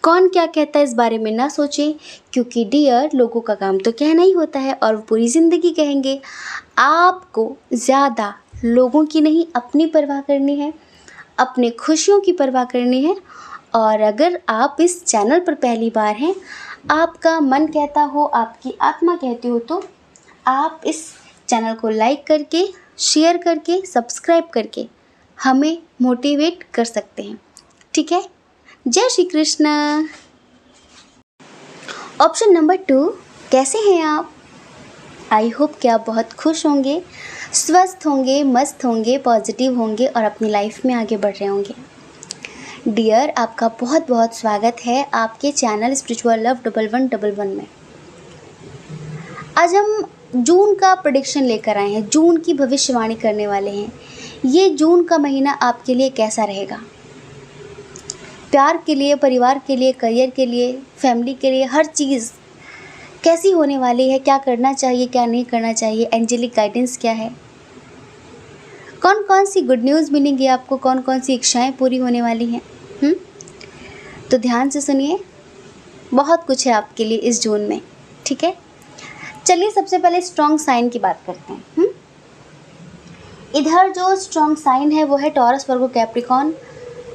कौन क्या कहता है इस बारे में ना सोचें, क्योंकि डियर, लोगों का काम तो कहना ही होता है और वो पूरी ज़िंदगी कहेंगे। आपको ज़्यादा लोगों की नहीं, अपनी परवाह करनी है, अपने खुशियों की परवाह करनी है। और अगर आप इस चैनल पर पहली बार हैं, आपका मन कहता हो, आपकी आत्मा कहती हो, तो आप इस चैनल को लाइक करके, शेयर करके, सब्सक्राइब करके हमें मोटिवेट कर सकते हैं, ठीक है। जय श्री कृष्णा। ऑप्शन नंबर 2, कैसे हैं आप? आई होप कि आप बहुत खुश होंगे, स्वस्थ होंगे, मस्त होंगे, पॉजिटिव होंगे और अपनी लाइफ में आगे बढ़ रहे होंगे। डियर, आपका बहुत बहुत स्वागत है आपके चैनल स्पिरिचुअल लव 1111 में। आज हम जून का प्रेडिक्शन लेकर आए हैं, जून की भविष्यवाणी करने वाले हैं। ये जून का महीना आपके लिए कैसा रहेगा? प्यार के लिए, परिवार के लिए, करियर के लिए, फैमिली के लिए, हर चीज़ कैसी होने वाली है? क्या करना चाहिए, क्या नहीं करना चाहिए? एंजेलिक गाइडेंस क्या है? कौन कौन सी गुड न्यूज़ मिलेंगी आपको? कौन कौन सी इच्छाएं पूरी होने वाली हैं? तो ध्यान से सुनिए, बहुत कुछ है आपके लिए इस जून में, ठीक है। चलिए सबसे पहले स्ट्रॉन्ग साइन की बात करते हैं। इधर जो स्ट्रॉन्ग साइन है वो है टॉरस, वर्गो, कैप्रिकॉर्न,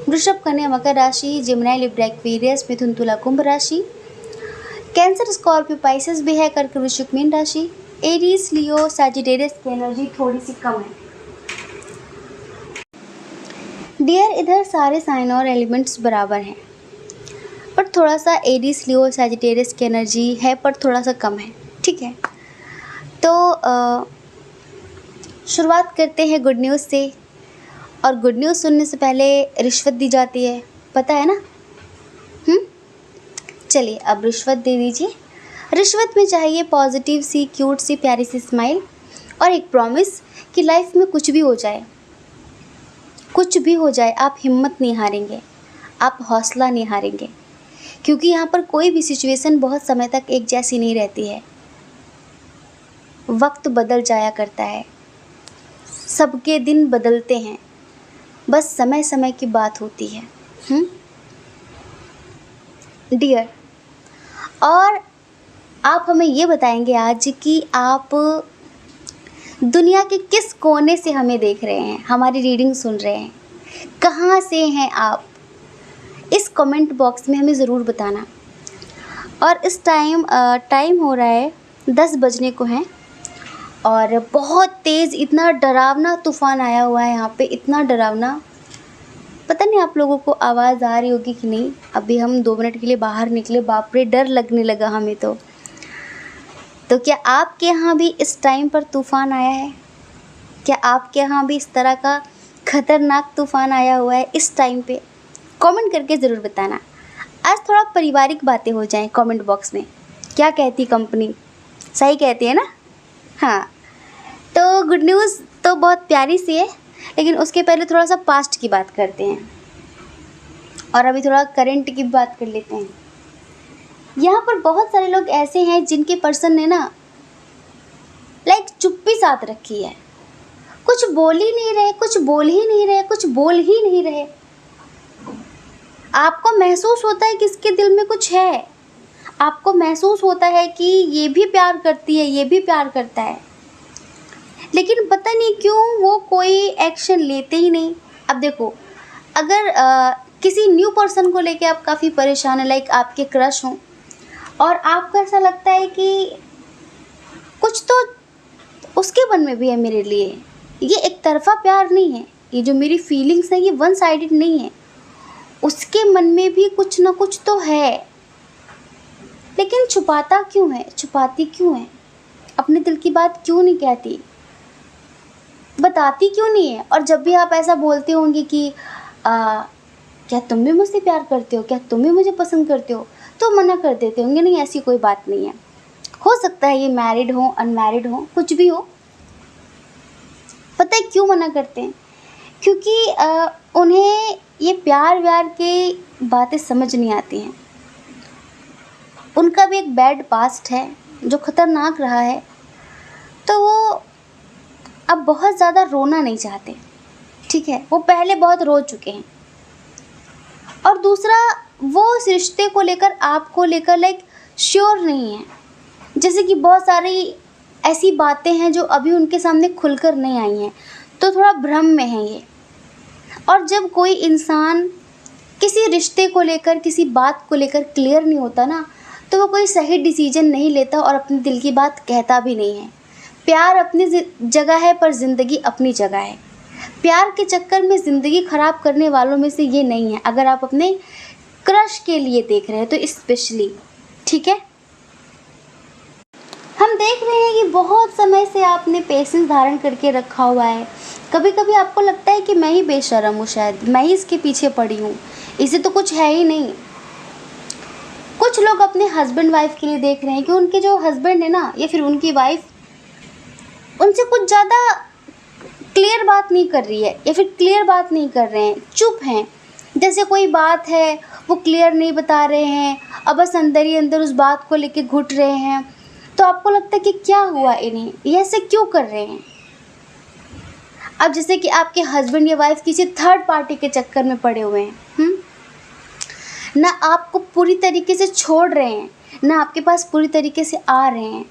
वृषभ, कन्या, मकर राशि, जेमिनी, लिब्रा, एक्वेरियस, मिथुन, तुला, कुंभ राशि। कैंसर, स्कॉर्पियो, पाइसेस भी है, कर्क, वृश्चिक, मीन राशि। एरीज, लियो, सैजिटेरियस की एनर्जी थोड़ी सी कम है। डियर, इधर सारे साइन और एलिमेंट्स बराबर हैं, पर थोड़ा सा एरीज, लियो, सैजिटेरियस की एनर्जी है, पर थोड़ा सा कम है, ठीक है। तो शुरुआत करते हैं गुड न्यूज़ से। और गुड न्यूज़ सुनने से पहले रिश्वत दी जाती है, पता है ना? चलिए अब रिश्वत दे दीजिए। रिश्वत में चाहिए पॉजिटिव सी, क्यूट सी, प्यारी सी स्माइल और एक प्रॉमिस कि लाइफ में कुछ भी हो जाए, कुछ भी हो जाए, आप हिम्मत नहीं हारेंगे, आप हौसला नहीं हारेंगे, क्योंकि यहाँ पर कोई भी सिचुएशन बहुत समय तक एक जैसी नहीं रहती है। वक्त बदल जाया करता है, सबके दिन बदलते हैं, बस समय समय की बात होती है। डियर, और आप हमें ये बताएंगे आज कि आप दुनिया के किस कोने से हमें देख रहे हैं, हमारी रीडिंग सुन रहे हैं, कहाँ से हैं आप, इस कमेंट बॉक्स में हमें ज़रूर बताना। और इस टाइम हो रहा है 10 बजने को हैं और बहुत तेज़ इतना डरावना तूफ़ान आया हुआ है यहाँ पे, इतना डरावना। पता नहीं आप लोगों को आवाज़ आ रही होगी कि नहीं। अभी हम 2 मिनट के लिए बाहर निकले, बाप रे डर लगने लगा हमें तो क्या आपके यहाँ भी इस टाइम पर तूफ़ान आया है? क्या आपके यहाँ भी इस तरह का ख़तरनाक तूफ़ान आया हुआ है इस टाइम पे? कमेंट करके ज़रूर बताना। आज थोड़ा पारिवारिक बातें हो जाएं कमेंट बॉक्स में। क्या कहती कंपनी? सही कहती है ना? हाँ, तो गुड न्यूज़ तो बहुत प्यारी सी है, लेकिन उसके पहले थोड़ा सा पास्ट की बात करते हैं और अभी थोड़ा करंट की बात कर लेते हैं। यहाँ पर बहुत सारे लोग ऐसे हैं जिनके पर्सन ने ना चुप्पी साध रखी है, कुछ बोल ही नहीं रहे, कुछ बोल ही नहीं रहे, कुछ बोल ही नहीं रहे। आपको महसूस होता है कि इसके दिल में कुछ है, आपको महसूस होता है कि ये भी प्यार करती है, ये भी प्यार करता है, लेकिन पता नहीं क्यों वो कोई एक्शन लेते ही नहीं। अब देखो, अगर किसी न्यू पर्सन को लेके आप काफ़ी परेशान हैं, आपके क्रश हों और आपको ऐसा लगता है कि कुछ तो उसके मन में भी है मेरे लिए, ये एक तरफ़ा प्यार नहीं है, ये जो मेरी फीलिंग्स हैं ये वन साइडेड नहीं है, उसके मन में भी कुछ ना कुछ तो है, लेकिन छुपाता क्यों है, छुपाती क्यों है, अपने दिल की बात क्यों नहीं कहती, बताती क्यों नहीं है। और जब भी आप ऐसा बोलते होंगे कि क्या तुम भी मुझसे प्यार करते हो, क्या तुम भी मुझे पसंद करते हो, तो मना कर देते होंगे नहीं ऐसी कोई बात नहीं है। हो सकता है ये मैरिड हो, अनमैरिड हो, कुछ भी हो। पता है क्यों मना करते हैं? क्योंकि उन्हें ये प्यार व्यार की बातें समझ नहीं आती हैं। उनका भी एक बैड पास्ट है जो ख़तरनाक रहा है, तो वो अब बहुत ज़्यादा रोना नहीं चाहते, ठीक है? वो पहले बहुत रो चुके हैं। और दूसरा, वो उस रिश्ते को लेकर, आपको लेकर श्योर नहीं है। जैसे कि बहुत सारी ऐसी बातें हैं जो अभी उनके सामने खुलकर नहीं आई हैं, तो थोड़ा भ्रम में है ये। और जब कोई इंसान किसी रिश्ते को लेकर, किसी बात को लेकर क्लियर नहीं होता ना, तो वो कोई सही डिसीजन नहीं लेता और अपने दिल की बात कहता भी नहीं है। प्यार अपनी जगह है पर ज़िंदगी अपनी जगह है। प्यार के चक्कर में ज़िंदगी ख़राब करने वालों में से ये नहीं है, अगर आप अपने क्रश के लिए देख रहे हैं तो स्पेशली, ठीक है? हम देख रहे हैं कि बहुत समय से आपने पेशेंस धारण करके रखा हुआ है। कभी कभी आपको लगता है कि मैं ही बेशर्म हूँ, शायद मैं ही इसके पीछे पड़ी हूँ, इसे तो कुछ है ही नहीं। कुछ लोग अपने हस्बैंड वाइफ के लिए देख रहे हैं कि उनके जो हस्बैंड है ना, या फिर उनकी वाइफ उनसे कुछ ज़्यादा क्लियर बात नहीं कर रही है, या फिर क्लियर बात नहीं कर रहे हैं, चुप हैं। जैसे कोई बात है वो क्लियर नहीं बता रहे हैं, अब बस अंदर ही अंदर उस बात को लेके घुट रहे हैं। तो आपको लगता है कि क्या हुआ इन्हें, ये ऐसे क्यों कर रहे हैं? अब जैसे कि आपके हस्बैंड या वाइफ किसी थर्ड पार्टी के चक्कर में पड़े हुए हैं, ना आपको पूरी तरीके से छोड़ रहे हैं, ना आपके पास पूरी तरीके से आ रहे हैं,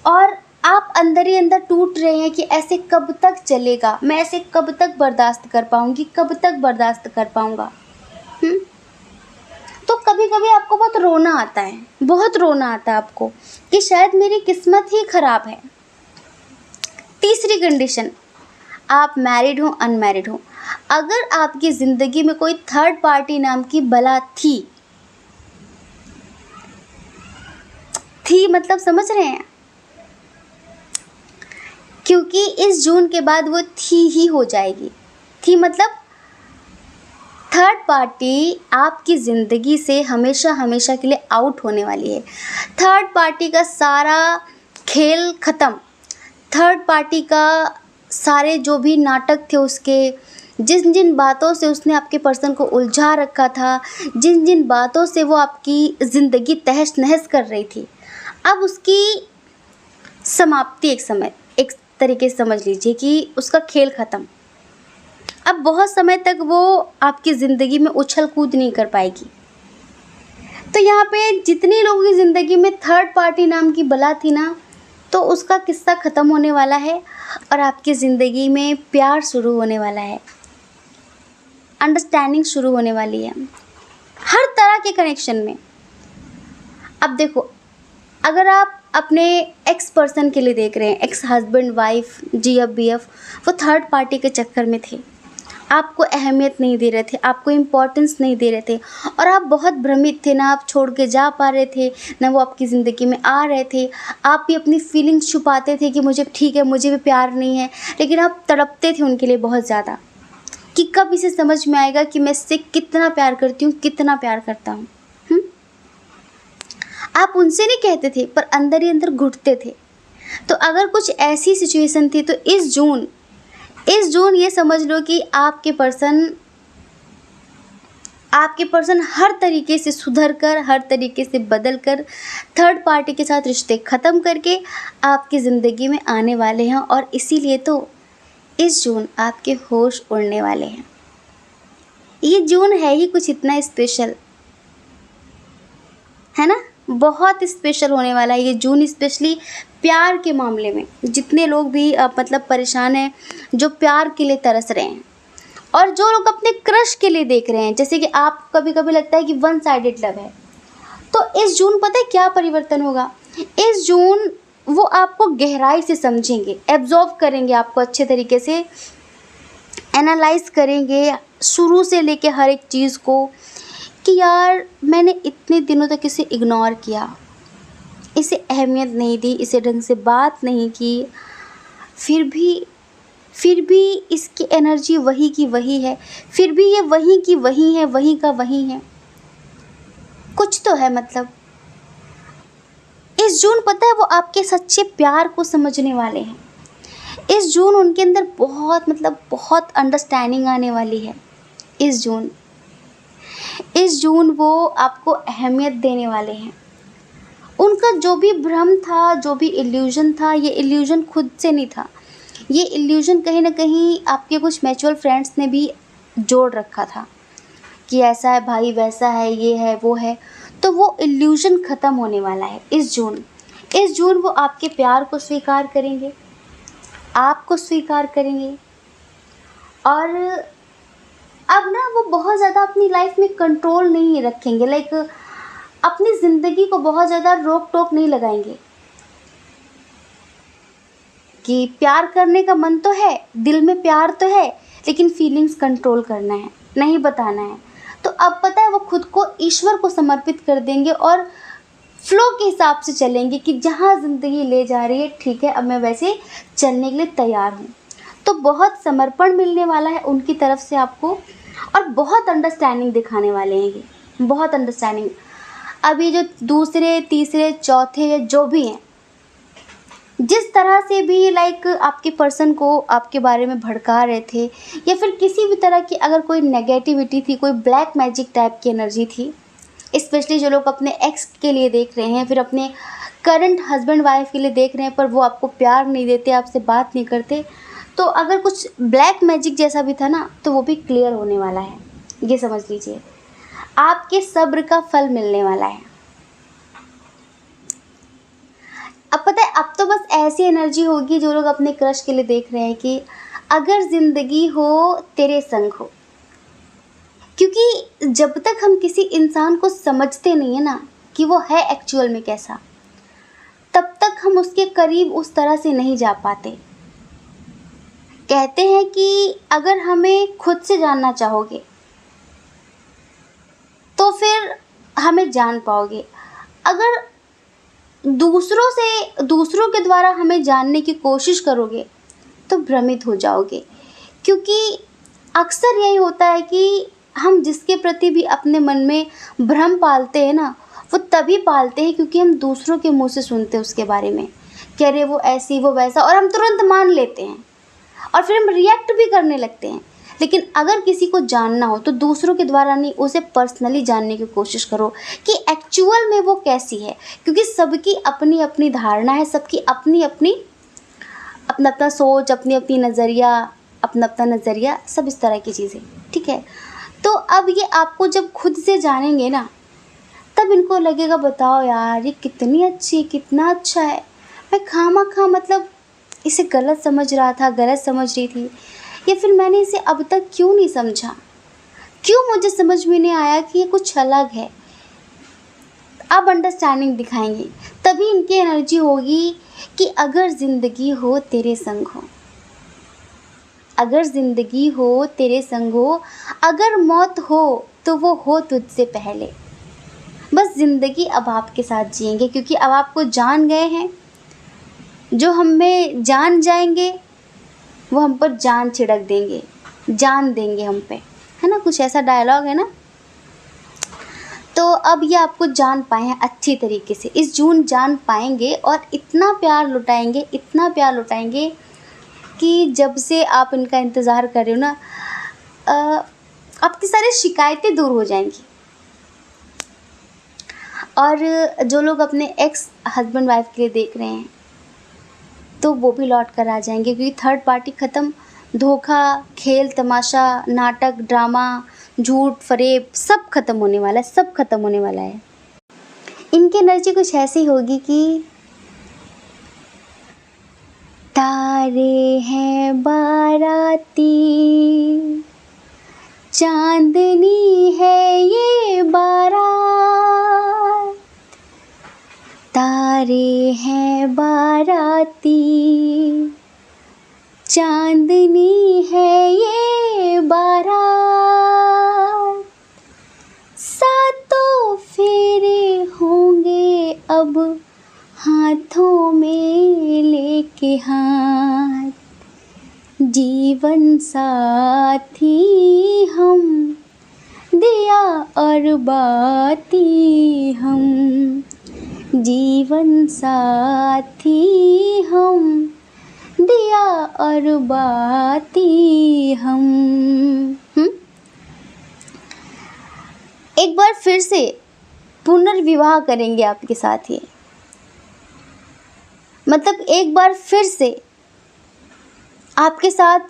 और आप अंदर ही अंदर टूट रहे हैं कि ऐसे कब तक चलेगा, मैं ऐसे कब तक बर्दाश्त कर पाऊँगी, कब तक बर्दाश्त कर पाऊँगा। तो कभी कभी आपको बहुत रोना आता है, बहुत रोना आता है आपको कि शायद मेरी किस्मत ही ख़राब है। तीसरी कंडीशन, आप मैरिड हो, अनमैरिड हो, अगर आपकी ज़िंदगी में कोई थर्ड पार्टी नाम की बला थी मतलब समझ रहे हैं? क्योंकि इस जून के बाद वो थी ही हो जाएगी। थी मतलब थर्ड पार्टी आपकी ज़िंदगी से हमेशा हमेशा के लिए आउट होने वाली है। थर्ड पार्टी का सारा खेल ख़त्म। थर्ड पार्टी का सारे जो भी नाटक थे उसके, जिन जिन बातों से उसने आपके पर्सन को उलझा रखा था, जिन जिन बातों से वो आपकी ज़िंदगी तहस नहस कर रही थी, अब उसकी समाप्ति एक तरीके से समझ लीजिए कि उसका खेल ख़त्म। अब बहुत समय तक वो आपकी ज़िंदगी में उछल कूद नहीं कर पाएगी। तो यहाँ पे जितनी लोगों की ज़िंदगी में थर्ड पार्टी नाम की बला थी ना, तो उसका किस्सा ख़त्म होने वाला है और आपकी ज़िंदगी में प्यार शुरू होने वाला है, अंडरस्टैंडिंग शुरू होने वाली है हर तरह के कनेक्शन में। अब देखो, अगर आप अपने एक्स पर्सन के लिए देख रहे हैं, ex husband wife GF BF, वो थर्ड पार्टी के चक्कर में थे, आपको अहमियत नहीं दे रहे थे, आपको इम्पोर्टेंस नहीं दे रहे थे और आप बहुत भ्रमित थे, ना आप छोड़ के जा पा रहे थे, ना वो आपकी ज़िंदगी में आ रहे थे। आप भी अपनी फीलिंग्स छुपाते थे कि मुझे ठीक है, मुझे भी प्यार नहीं है, लेकिन आप तड़पते थे उनके लिए बहुत ज़्यादा कि कब इसे समझ में आएगा कि मैं इससे कितना प्यार करती हूँ, कितना प्यार करता हूँ। आप उनसे नहीं कहते थे पर अंदर ही अंदर घुटते थे। तो अगर कुछ ऐसी सिचुएशन थी तो इस जून ये समझ लो कि आपके पर्सन हर तरीके से सुधर कर, हर तरीके से बदल कर, थर्ड पार्टी के साथ रिश्ते ख़त्म करके आपकी ज़िंदगी में आने वाले हैं। और इसीलिए तो इस जून आपके होश उड़ने वाले हैं। ये जून है ही कुछ इतना स्पेशल, है ना, बहुत स्पेशल होने वाला है ये जून, स्पेशली प्यार के मामले में। जितने लोग भी मतलब परेशान हैं, जो प्यार के लिए तरस रहे हैं और जो लोग अपने क्रश के लिए देख रहे हैं, जैसे कि आप कभी कभी लगता है कि वन साइडेड लव है, तो इस जून पता है क्या परिवर्तन होगा। इस जून वो आपको गहराई से समझेंगे, एब्जॉर्व करेंगे, आपको अच्छे तरीके से एनालाइज करेंगे शुरू से लेके हर एक चीज़ को कि यार मैंने इतने दिनों तक इसे इग्नोर किया, इसे अहमियत नहीं दी, इसे ढंग से बात नहीं की, फिर भी इसकी एनर्जी वही की वही है, फिर भी ये वही की वही है, वही का वही है। कुछ तो है मतलब। इस जून पता है वो आपके सच्चे प्यार को समझने वाले हैं। इस जून उनके अंदर बहुत अंडरस्टैंडिंग आने वाली है। इस जून वो आपको अहमियत देने वाले हैं। उनका जो भी भ्रम था, जो भी इल्यूज़न था, ये इल्यूज़न खुद से नहीं था, ये इल्यूज़न कहीं ना कहीं आपके कुछ म्यूचुअल फ्रेंड्स ने भी जोड़ रखा था कि ऐसा है भाई, वैसा है, ये है, वो है। तो वो इल्यूज़न ख़त्म होने वाला है इस जून वो आपके प्यार को स्वीकार करेंगे, आपको स्वीकार करेंगे और अब ना वो बहुत ज़्यादा अपनी लाइफ में कंट्रोल नहीं रखेंगे, लाइक अपनी ज़िंदगी को बहुत ज़्यादा रोक टोक नहीं लगाएंगे कि प्यार करने का मन तो है, दिल में प्यार तो है, लेकिन फीलिंग्स कंट्रोल करना है, नहीं बताना है। तो अब पता है वो खुद को ईश्वर को समर्पित कर देंगे और फ्लो के हिसाब से चलेंगे कि जहाँ ज़िंदगी ले जा रही है, ठीक है, अब मैं वैसे चलने के लिए तैयार हूँ। तो बहुत समर्पण मिलने वाला है उनकी तरफ से आपको और बहुत अंडरस्टैंडिंग दिखाने वाले हैं ये, बहुत अंडरस्टैंडिंग। अब ये जो दूसरे तीसरे चौथे या जो भी हैं, जिस तरह से भी लाइक आपके पर्सन को आपके बारे में भड़का रहे थे या फिर किसी भी तरह की अगर कोई नेगेटिविटी थी, कोई ब्लैक मैजिक टाइप की एनर्जी थी, स्पेशली जो लोग अपने एक्स के लिए देख रहे हैं, फिर अपने करंट हस्बैंड वाइफ के लिए देख रहे हैं पर वो आपको प्यार नहीं देते, आपसे बात नहीं करते, तो अगर कुछ ब्लैक मैजिक जैसा भी था ना, तो वो भी क्लियर होने वाला है। ये समझ लीजिए आपके सब्र का फल मिलने वाला है। अब पता है, अब तो बस ऐसी एनर्जी होगी जो लोग अपने क्रश के लिए देख रहे हैं कि अगर ज़िंदगी हो तेरे संग हो, क्योंकि जब तक हम किसी इंसान को समझते नहीं है ना कि वो है एक्चुअल में कैसा, तब तक हम उसके करीब उस तरह से नहीं जा पाते। कहते हैं कि अगर हमें खुद से जानना चाहोगे तो फिर हमें जान पाओगे, अगर दूसरों के द्वारा हमें जानने की कोशिश करोगे तो भ्रमित हो जाओगे। क्योंकि अक्सर यही होता है कि हम जिसके प्रति भी अपने मन में भ्रम पालते हैं ना, वो तभी पालते हैं क्योंकि हम दूसरों के मुंह से सुनते हैं उसके बारे में कि अरे वो ऐसी, वो वैसा, और हम तुरंत मान लेते हैं और फिर हम रिएक्ट भी करने लगते हैं। लेकिन अगर किसी को जानना हो तो दूसरों के द्वारा नहीं, उसे पर्सनली जानने की कोशिश करो कि एक्चुअल में वो कैसी है, क्योंकि सबकी अपनी अपनी धारणा है, सबकी अपनी अपनी अपना अपना सोच, अपनी अपनी नज़रिया, अपना अपना नज़रिया, सब इस तरह की चीज़ें, ठीक है। तो अब ये आपको जब खुद से जानेंगे ना, तब इनको लगेगा बताओ यार ये कितनी अच्छी, कितना अच्छा है, मैं खामखा मतलब इसे गलत समझ रहा था, गलत समझ रही थी, या फिर मैंने इसे अब तक क्यों नहीं समझा, क्यों मुझे समझ में नहीं आया कि ये कुछ अलग है। अब अंडरस्टैंडिंग दिखाएंगे, तभी इनकी एनर्जी होगी कि अगर ज़िंदगी हो तेरे संग हो, अगर ज़िंदगी हो तेरे संग हो, अगर मौत हो तो वो हो तुझसे पहले। बस ज़िंदगी अब आपके साथ जिएंगे, क्योंकि अब आपको जान गए हैं। जो हमें जान जाएंगे वो हम पर जान छिड़क देंगे, जान देंगे हम पे, है ना, कुछ ऐसा डायलॉग है ना। तो अब ये आपको जान पाए हैं अच्छी तरीके से, इस जून जान पाएंगे और इतना प्यार लुटाएंगे, इतना प्यार लुटाएंगे कि जब से आप इनका इंतज़ार कर रहे हो ना, आपकी सारी शिकायतें दूर हो जाएंगी। और जो लोग अपने एक्स हस्बैंड वाइफ के लिए देख रहे हैं, तो वो भी लौट कर आ जाएंगे, क्योंकि थर्ड पार्टी ख़त्म, धोखा, खेल तमाशा, नाटक, ड्रामा, झूठ, फरेब सब ख़त्म होने वाला है, सब ख़त्म होने वाला है। इनकी एनर्जी कुछ ऐसी होगी कि तारे हैं बाराती, चांदनी है ये बारात, तारे हैं बाराती, चांदनी है ये बारात, सातों फेरे होंगे अब हाथों में लेके हाथ, जीवन साथी हम, दिया और बाती हम, जीवन साथी हम, दिया और बाती हम। एक बार फिर से पुनर्विवाह करेंगे आपके साथ ये, मतलब एक बार फिर से आपके साथ,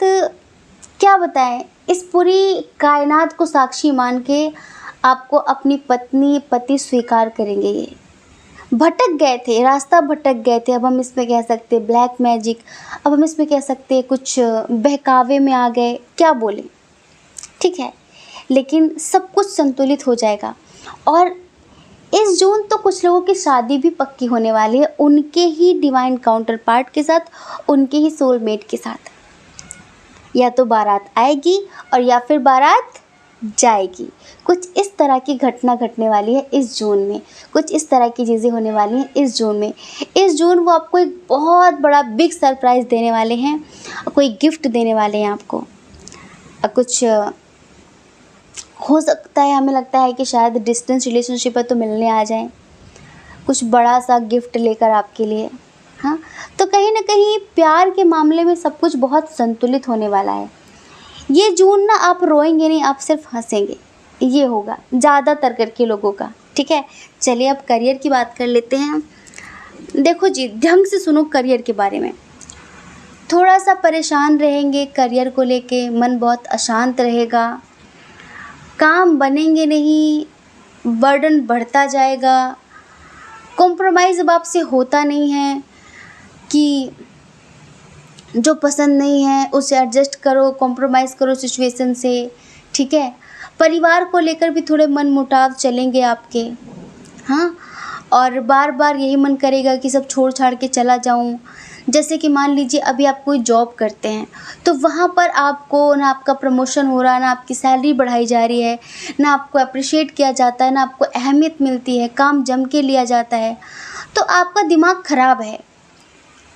क्या बताएं, इस पूरी कायनात को साक्षी मान के आपको अपनी पत्नी पति स्वीकार करेंगे। ये भटक गए थे, रास्ता भटक गए थे, अब हम इसमें कह सकते हैं ब्लैक मैजिक, अब हम इसमें कह सकते हैं कुछ बहकावे में आ गए, क्या बोले, ठीक है। लेकिन सब कुछ संतुलित हो जाएगा। और इस जून तो कुछ लोगों की शादी भी पक्की होने वाली है, उनके ही डिवाइन काउंटर पार्ट के साथ, उनके ही सोलमेट के साथ। या तो बारात आएगी और या फिर बारात जाएगी। कुछ इस तरह की घटना घटने वाली है इस जून में, कुछ इस तरह की चीज़ें होने वाली हैं इस जून में। इस जून वो आपको एक बहुत बड़ा बिग सरप्राइज़ देने वाले हैं, कोई गिफ्ट देने वाले हैं आपको। कुछ हो सकता है, हमें लगता है कि शायद डिस्टेंस रिलेशनशिप है तो मिलने आ जाएं, कुछ बड़ा सा गिफ्ट लेकर आपके लिए। हाँ, तो कहीं ना कहीं प्यार के मामले में सब कुछ बहुत संतुलित होने वाला है। ये जून ना आप रोएंगे नहीं, आप सिर्फ हंसेंगे, ये होगा ज़्यादातर करके लोगों का, ठीक है। चलिए अब करियर की बात कर लेते हैं। देखो जी, ढंग से सुनो करियर के बारे में। थोड़ा सा परेशान रहेंगे करियर को लेके, मन बहुत अशांत रहेगा, काम बनेंगे नहीं, बर्डन बढ़ता जाएगा, कॉम्प्रोमाइज़ अब आपसे होता नहीं है कि जो पसंद नहीं है उसे एडजस्ट करो, कॉम्प्रोमाइज़ करो सिचुएशन से, ठीक है। परिवार को लेकर भी थोड़े मन मुटाव चलेंगे आपके, हाँ, और बार बार यही मन करेगा कि सब छोड़ छाड़ के चला जाऊं। जैसे कि मान लीजिए अभी आप कोई जॉब करते हैं तो वहाँ पर आपको ना आपका प्रमोशन हो रहा है, ना आपकी सैलरी बढ़ाई जा रही है, ना आपको अप्रिशिएट किया जाता है, ना आपको अहमियत मिलती है, काम जम के लिया जाता है, तो आपका दिमाग ख़राब है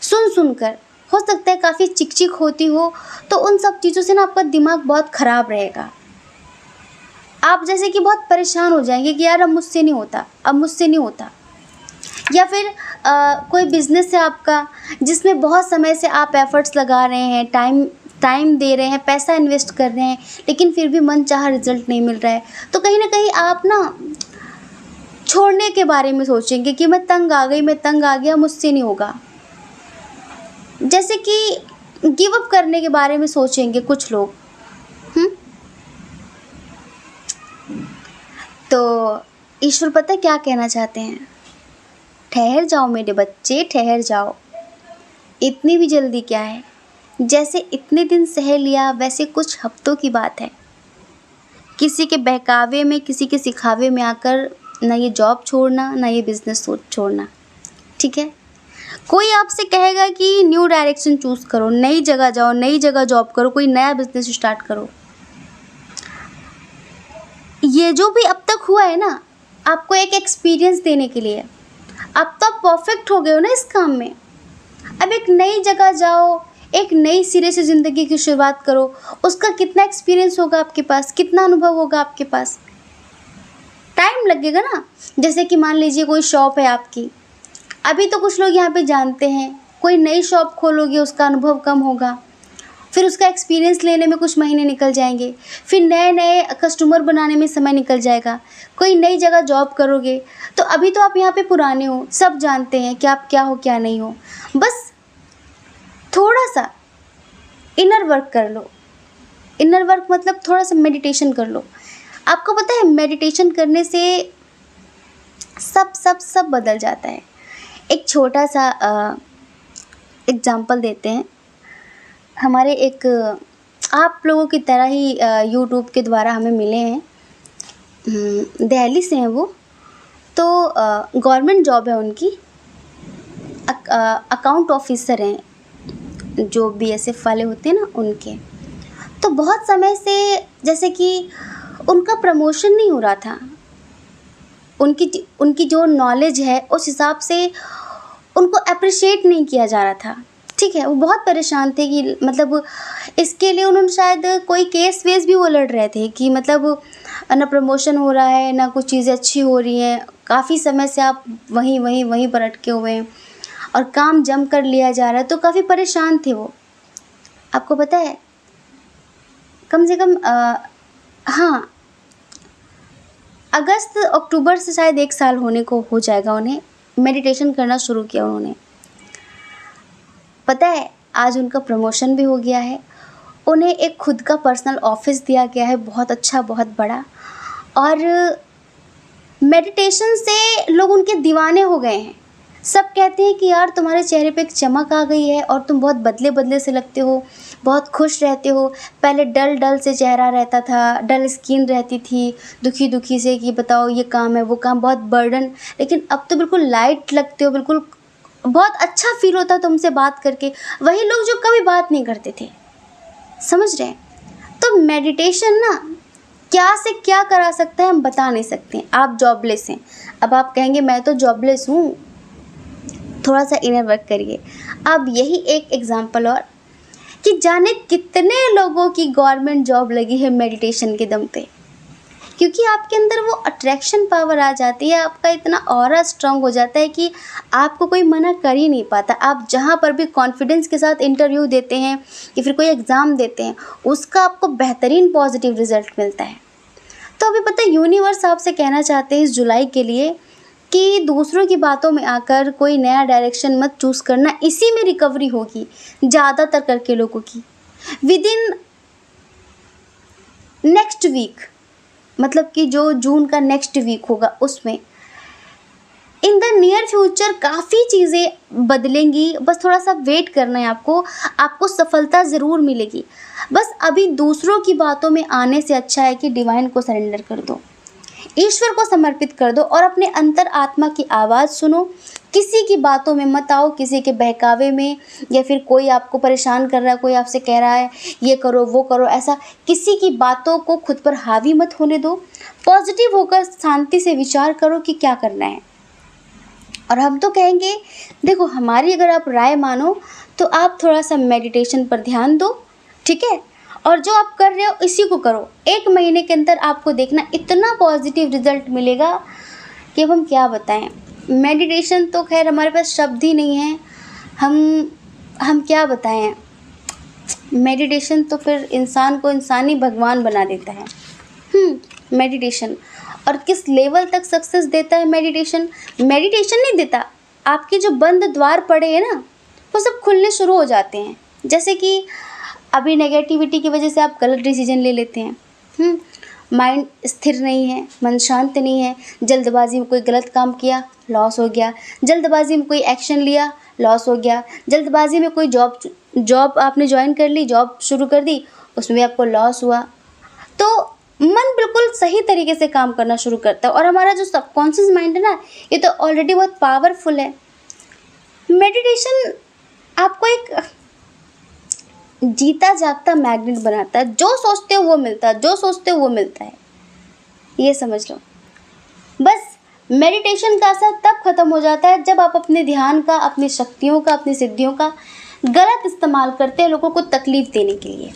सुन कर। हो सकता है काफ़ी चिक होती हो, तो उन सब चीज़ों से ना आपका दिमाग बहुत ख़राब रहेगा। आप जैसे कि बहुत परेशान हो जाएंगे कि यार अब मुझसे नहीं होता, अब मुझसे नहीं होता। या फिर कोई बिज़नेस है आपका जिसमें बहुत समय से आप एफ़र्ट्स लगा रहे हैं, टाइम दे रहे हैं, पैसा इन्वेस्ट कर रहे हैं, लेकिन फिर भी मनचाहा रिज़ल्ट नहीं मिल रहा है, तो कहीं ना कहीं आप ना छोड़ने के बारे में सोचेंगे कि मैं तंग आ गई, मैं तंग आ गया, मुझसे नहीं होगा। जैसे कि गिव अप करने के बारे में सोचेंगे कुछ लोग। तो ईश्वर पता है क्या कहना चाहते हैं? ठहर जाओ मेरे बच्चे, ठहर जाओ, इतनी भी जल्दी क्या है? जैसे इतने दिन सह लिया वैसे कुछ हफ्तों की बात है। किसी के बहकावे में, किसी के सिखावे में आकर ना ये जॉब छोड़ना, ना ये बिजनेस छोड़ना, ठीक है? कोई आपसे कहेगा कि न्यू डायरेक्शन चूज़ करो, नई जगह जाओ, नई जगह जॉब करो, कोई नया बिजनेस स्टार्ट करो। ये जो भी अब तक हुआ है ना, आपको एक एक्सपीरियंस देने के लिए। अब तो आप परफेक्ट हो गए हो ना इस काम में। अब एक नई जगह जाओ, एक नई सिरे से ज़िंदगी की शुरुआत करो। उसका कितना एक्सपीरियंस होगा आपके पास, कितना अनुभव होगा आपके पास, टाइम लगेगा ना। जैसे कि मान लीजिए कोई शॉप है आपकी, अभी तो कुछ लोग यहाँ पे जानते हैं, कोई नई शॉप खोलोगे उसका अनुभव कम होगा, फिर उसका एक्सपीरियंस लेने में कुछ महीने निकल जाएंगे, फिर नए नए कस्टमर बनाने में समय निकल जाएगा। कोई नई जगह जॉब करोगे तो अभी तो आप यहाँ पे पुराने हो, सब जानते हैं कि आप क्या हो क्या नहीं हो। बस थोड़ा सा इनर वर्क कर लो। इनर वर्क मतलब थोड़ा सा मेडिटेशन कर लो। आपको पता है मेडिटेशन करने से सब सब सब बदल जाता है। एक छोटा सा एग्जाम्पल देते हैं। हमारे एक आप लोगों की तरह ही यूट्यूब के द्वारा हमें मिले हैं, दिल्ली से हैं वो। तो गवर्नमेंट जॉब है उनकी, अकाउंट ऑफिसर हैं, जो बीएसएफ वाले होते हैं ना उनके। तो बहुत समय से जैसे कि उनका प्रमोशन नहीं हो रहा था, उनकी जो नॉलेज है उस हिसाब से उनको अप्रिशिएट नहीं किया जा रहा था, ठीक है। वो बहुत परेशान थे कि मतलब इसके लिए उन्होंने शायद कोई केस वेस भी वो लड़ रहे थे कि मतलब ना प्रमोशन हो रहा है, ना कुछ चीज़ें अच्छी हो रही हैं, काफ़ी समय से आप वहीं पर अटके हुए हैं और काम जम कर लिया जा रहा है। तो काफ़ी परेशान थे वो। आपको पता है कम से कम हाँ, अगस्त अक्टूबर से शायद 1 साल होने को हो जाएगा उन्हें मेडिटेशन करना शुरू किया उन्होंने। पता है आज उनका प्रमोशन भी हो गया है, उन्हें एक खुद का पर्सनल ऑफिस दिया गया है, बहुत अच्छा, बहुत बड़ा। और मेडिटेशन से लोग उनके दीवाने हो गए हैं। सब कहते हैं कि यार तुम्हारे चेहरे पे एक चमक आ गई है और तुम बहुत बदले बदले से लगते हो, बहुत खुश रहते हो। पहले डल डल से चेहरा रहता था, डल स्किन रहती थी, दुखी दुखी से कि बताओ ये काम है वो काम, बहुत बर्डन। लेकिन अब तो बिल्कुल लाइट लगते हो, बिल्कुल बहुत अच्छा फील होता है तुमसे बात करके। वही लोग जो कभी बात नहीं करते थे, समझ रहे हैं? तो मेडिटेशन ना क्या से क्या करा सकता है हम बता नहीं सकते। आप जॉबलेस हैं, अब आप कहेंगे मैं तो जॉबलेस हूँ, थोड़ा सा इनर वर्क करिए। अब यही एक एग्जांपल और कि जाने कितने लोगों की गवर्नमेंट जॉब लगी है मेडिटेशन के दम पे, क्योंकि आपके अंदर वो अट्रैक्शन पावर आ जाती है, आपका इतना ऑरा स्ट्रांग हो जाता है कि आपको कोई मना कर ही नहीं पाता। आप जहाँ पर भी कॉन्फिडेंस के साथ इंटरव्यू देते हैं या फिर कोई एग्ज़ाम देते हैं, उसका आपको बेहतरीन पॉजिटिव रिजल्ट मिलता है। तो अभी पता है यूनिवर्स आपसे कहना चाहते हैं इस जुलाई के लिए कि दूसरों की बातों में आकर कोई नया डायरेक्शन मत चूज़ करना, इसी में रिकवरी होगी ज़्यादातर करके लोगों की। विद इन नेक्स्ट वीक, मतलब कि जो जून का नेक्स्ट वीक होगा उसमें, इन द नियर फ्यूचर काफ़ी चीज़ें बदलेंगी। बस थोड़ा सा वेट करना है आपको सफलता ज़रूर मिलेगी। बस अभी दूसरों की बातों में आने से अच्छा है कि डिवाइन को सरेंडर कर दो, ईश्वर को समर्पित कर दो और अपने अंतर आत्मा की आवाज़ सुनो। किसी की बातों में मत आओ, किसी के बहकावे में, या फिर कोई आपको परेशान कर रहा है, कोई आपसे कह रहा है ये करो वो करो, ऐसा किसी की बातों को खुद पर हावी मत होने दो। पॉजिटिव होकर शांति से विचार करो कि क्या करना है। और हम तो कहेंगे देखो, हमारी अगर आप राय मानो तो आप थोड़ा सा मेडिटेशन पर ध्यान दो, ठीक है। और जो आप कर रहे हो इसी को करो। 1 महीने के अंदर आपको देखना इतना पॉजिटिव रिजल्ट मिलेगा कि अब हम क्या बताएं। मेडिटेशन तो खैर हमारे पास शब्द ही नहीं है, हम क्या बताएं। मेडिटेशन तो फिर इंसान को इंसानी भगवान बना देता है। मेडिटेशन और किस लेवल तक सक्सेस देता है मेडिटेशन नहीं देता। आपके जो बंद द्वार पड़े हैं ना, वो सब खुलने शुरू हो जाते हैं। जैसे कि अभी नेगेटिविटी की वजह से आप गलत डिसीजन ले लेते हैं। माइंड स्थिर नहीं है, मन शांत नहीं है, जल्दबाजी में कोई गलत काम किया, लॉस हो गया, जल्दबाजी में कोई एक्शन लिया, लॉस हो गया, जल्दबाजी में कोई जॉब आपने ज्वाइन कर ली, जॉब शुरू कर दी, उसमें आपको लॉस हुआ। तो मन बिल्कुल सही तरीके से काम करना शुरू करता है और हमारा जो सबकॉन्शियस माइंड है ना, ये तो ऑलरेडी बहुत पावरफुल है। मेडिटेशन आपको एक जीता जागता मैग्नेट बनाता है, जो सोचते हो वो मिलता है, जो सोचते हो वो मिलता है, ये समझ लो। बस मेडिटेशन का असर तब खत्म हो जाता है जब आप अपने ध्यान का, अपनी शक्तियों का, अपनी सिद्धियों का गलत इस्तेमाल करते हैं लोगों को तकलीफ देने के लिए,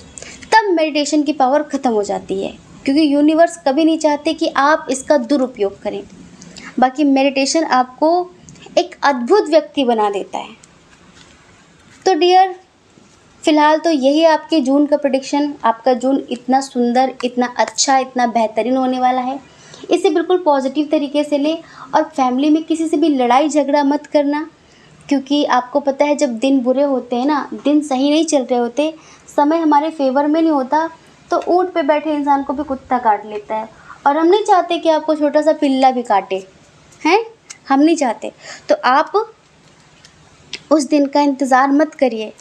तब मेडिटेशन की पावर ख़त्म हो जाती है, क्योंकि यूनिवर्स कभी नहीं चाहते कि आप इसका दुरुपयोग करें। बाकी मेडिटेशन आपको एक अद्भुत व्यक्ति बना देता है। तो डियर, फ़िलहाल तो यही आपके जून का प्रेडिक्शन। आपका जून इतना सुंदर, इतना अच्छा, इतना बेहतरीन होने वाला है। इसे बिल्कुल पॉजिटिव तरीके से ले और फैमिली में किसी से भी लड़ाई झगड़ा मत करना, क्योंकि आपको पता है जब दिन बुरे होते हैं ना, दिन सही नहीं चल रहे होते, समय हमारे फेवर में नहीं होता, तो ऊँट पे बैठे इंसान को भी कुत्ता काट लेता है। और हम नहीं चाहते कि आपको छोटा सा पिल्ला भी काटे, हैं, हम नहीं चाहते। तो आप उस दिन का इंतज़ार मत करिए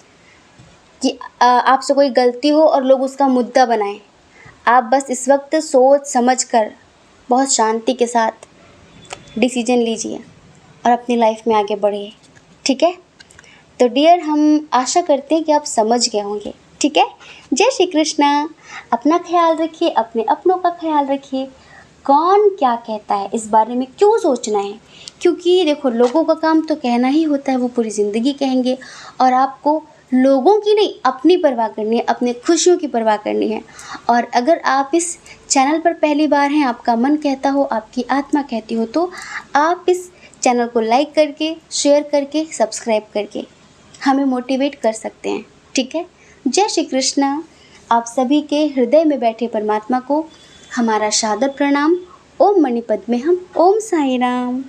कि आपसे कोई गलती हो और लोग उसका मुद्दा बनाएं। आप बस इस वक्त सोच समझ कर बहुत शांति के साथ डिसीजन लीजिए और अपनी लाइफ में आगे बढ़िए, ठीक है। तो डियर, हम आशा करते हैं कि आप समझ गए होंगे, ठीक है। जय श्री कृष्णा। अपना ख्याल रखिए, अपने अपनों का ख्याल रखिए। कौन क्या कहता है इस बारे में क्यों सोचना है, क्योंकि देखो लोगों का काम तो कहना ही होता है, वो पूरी ज़िंदगी कहेंगे और आपको लोगों की नहीं, अपनी परवाह करनी है, अपने खुशियों की परवाह करनी है। और अगर आप इस चैनल पर पहली बार हैं, आपका मन कहता हो, आपकी आत्मा कहती हो, तो आप इस चैनल को लाइक करके, शेयर करके, सब्सक्राइब करके हमें मोटिवेट कर सकते हैं, ठीक है। जय श्री कृष्णा। आप सभी के हृदय में बैठे परमात्मा को हमारा सादर प्रणाम। ओम मणिपद्मे हम। ओम साई राम।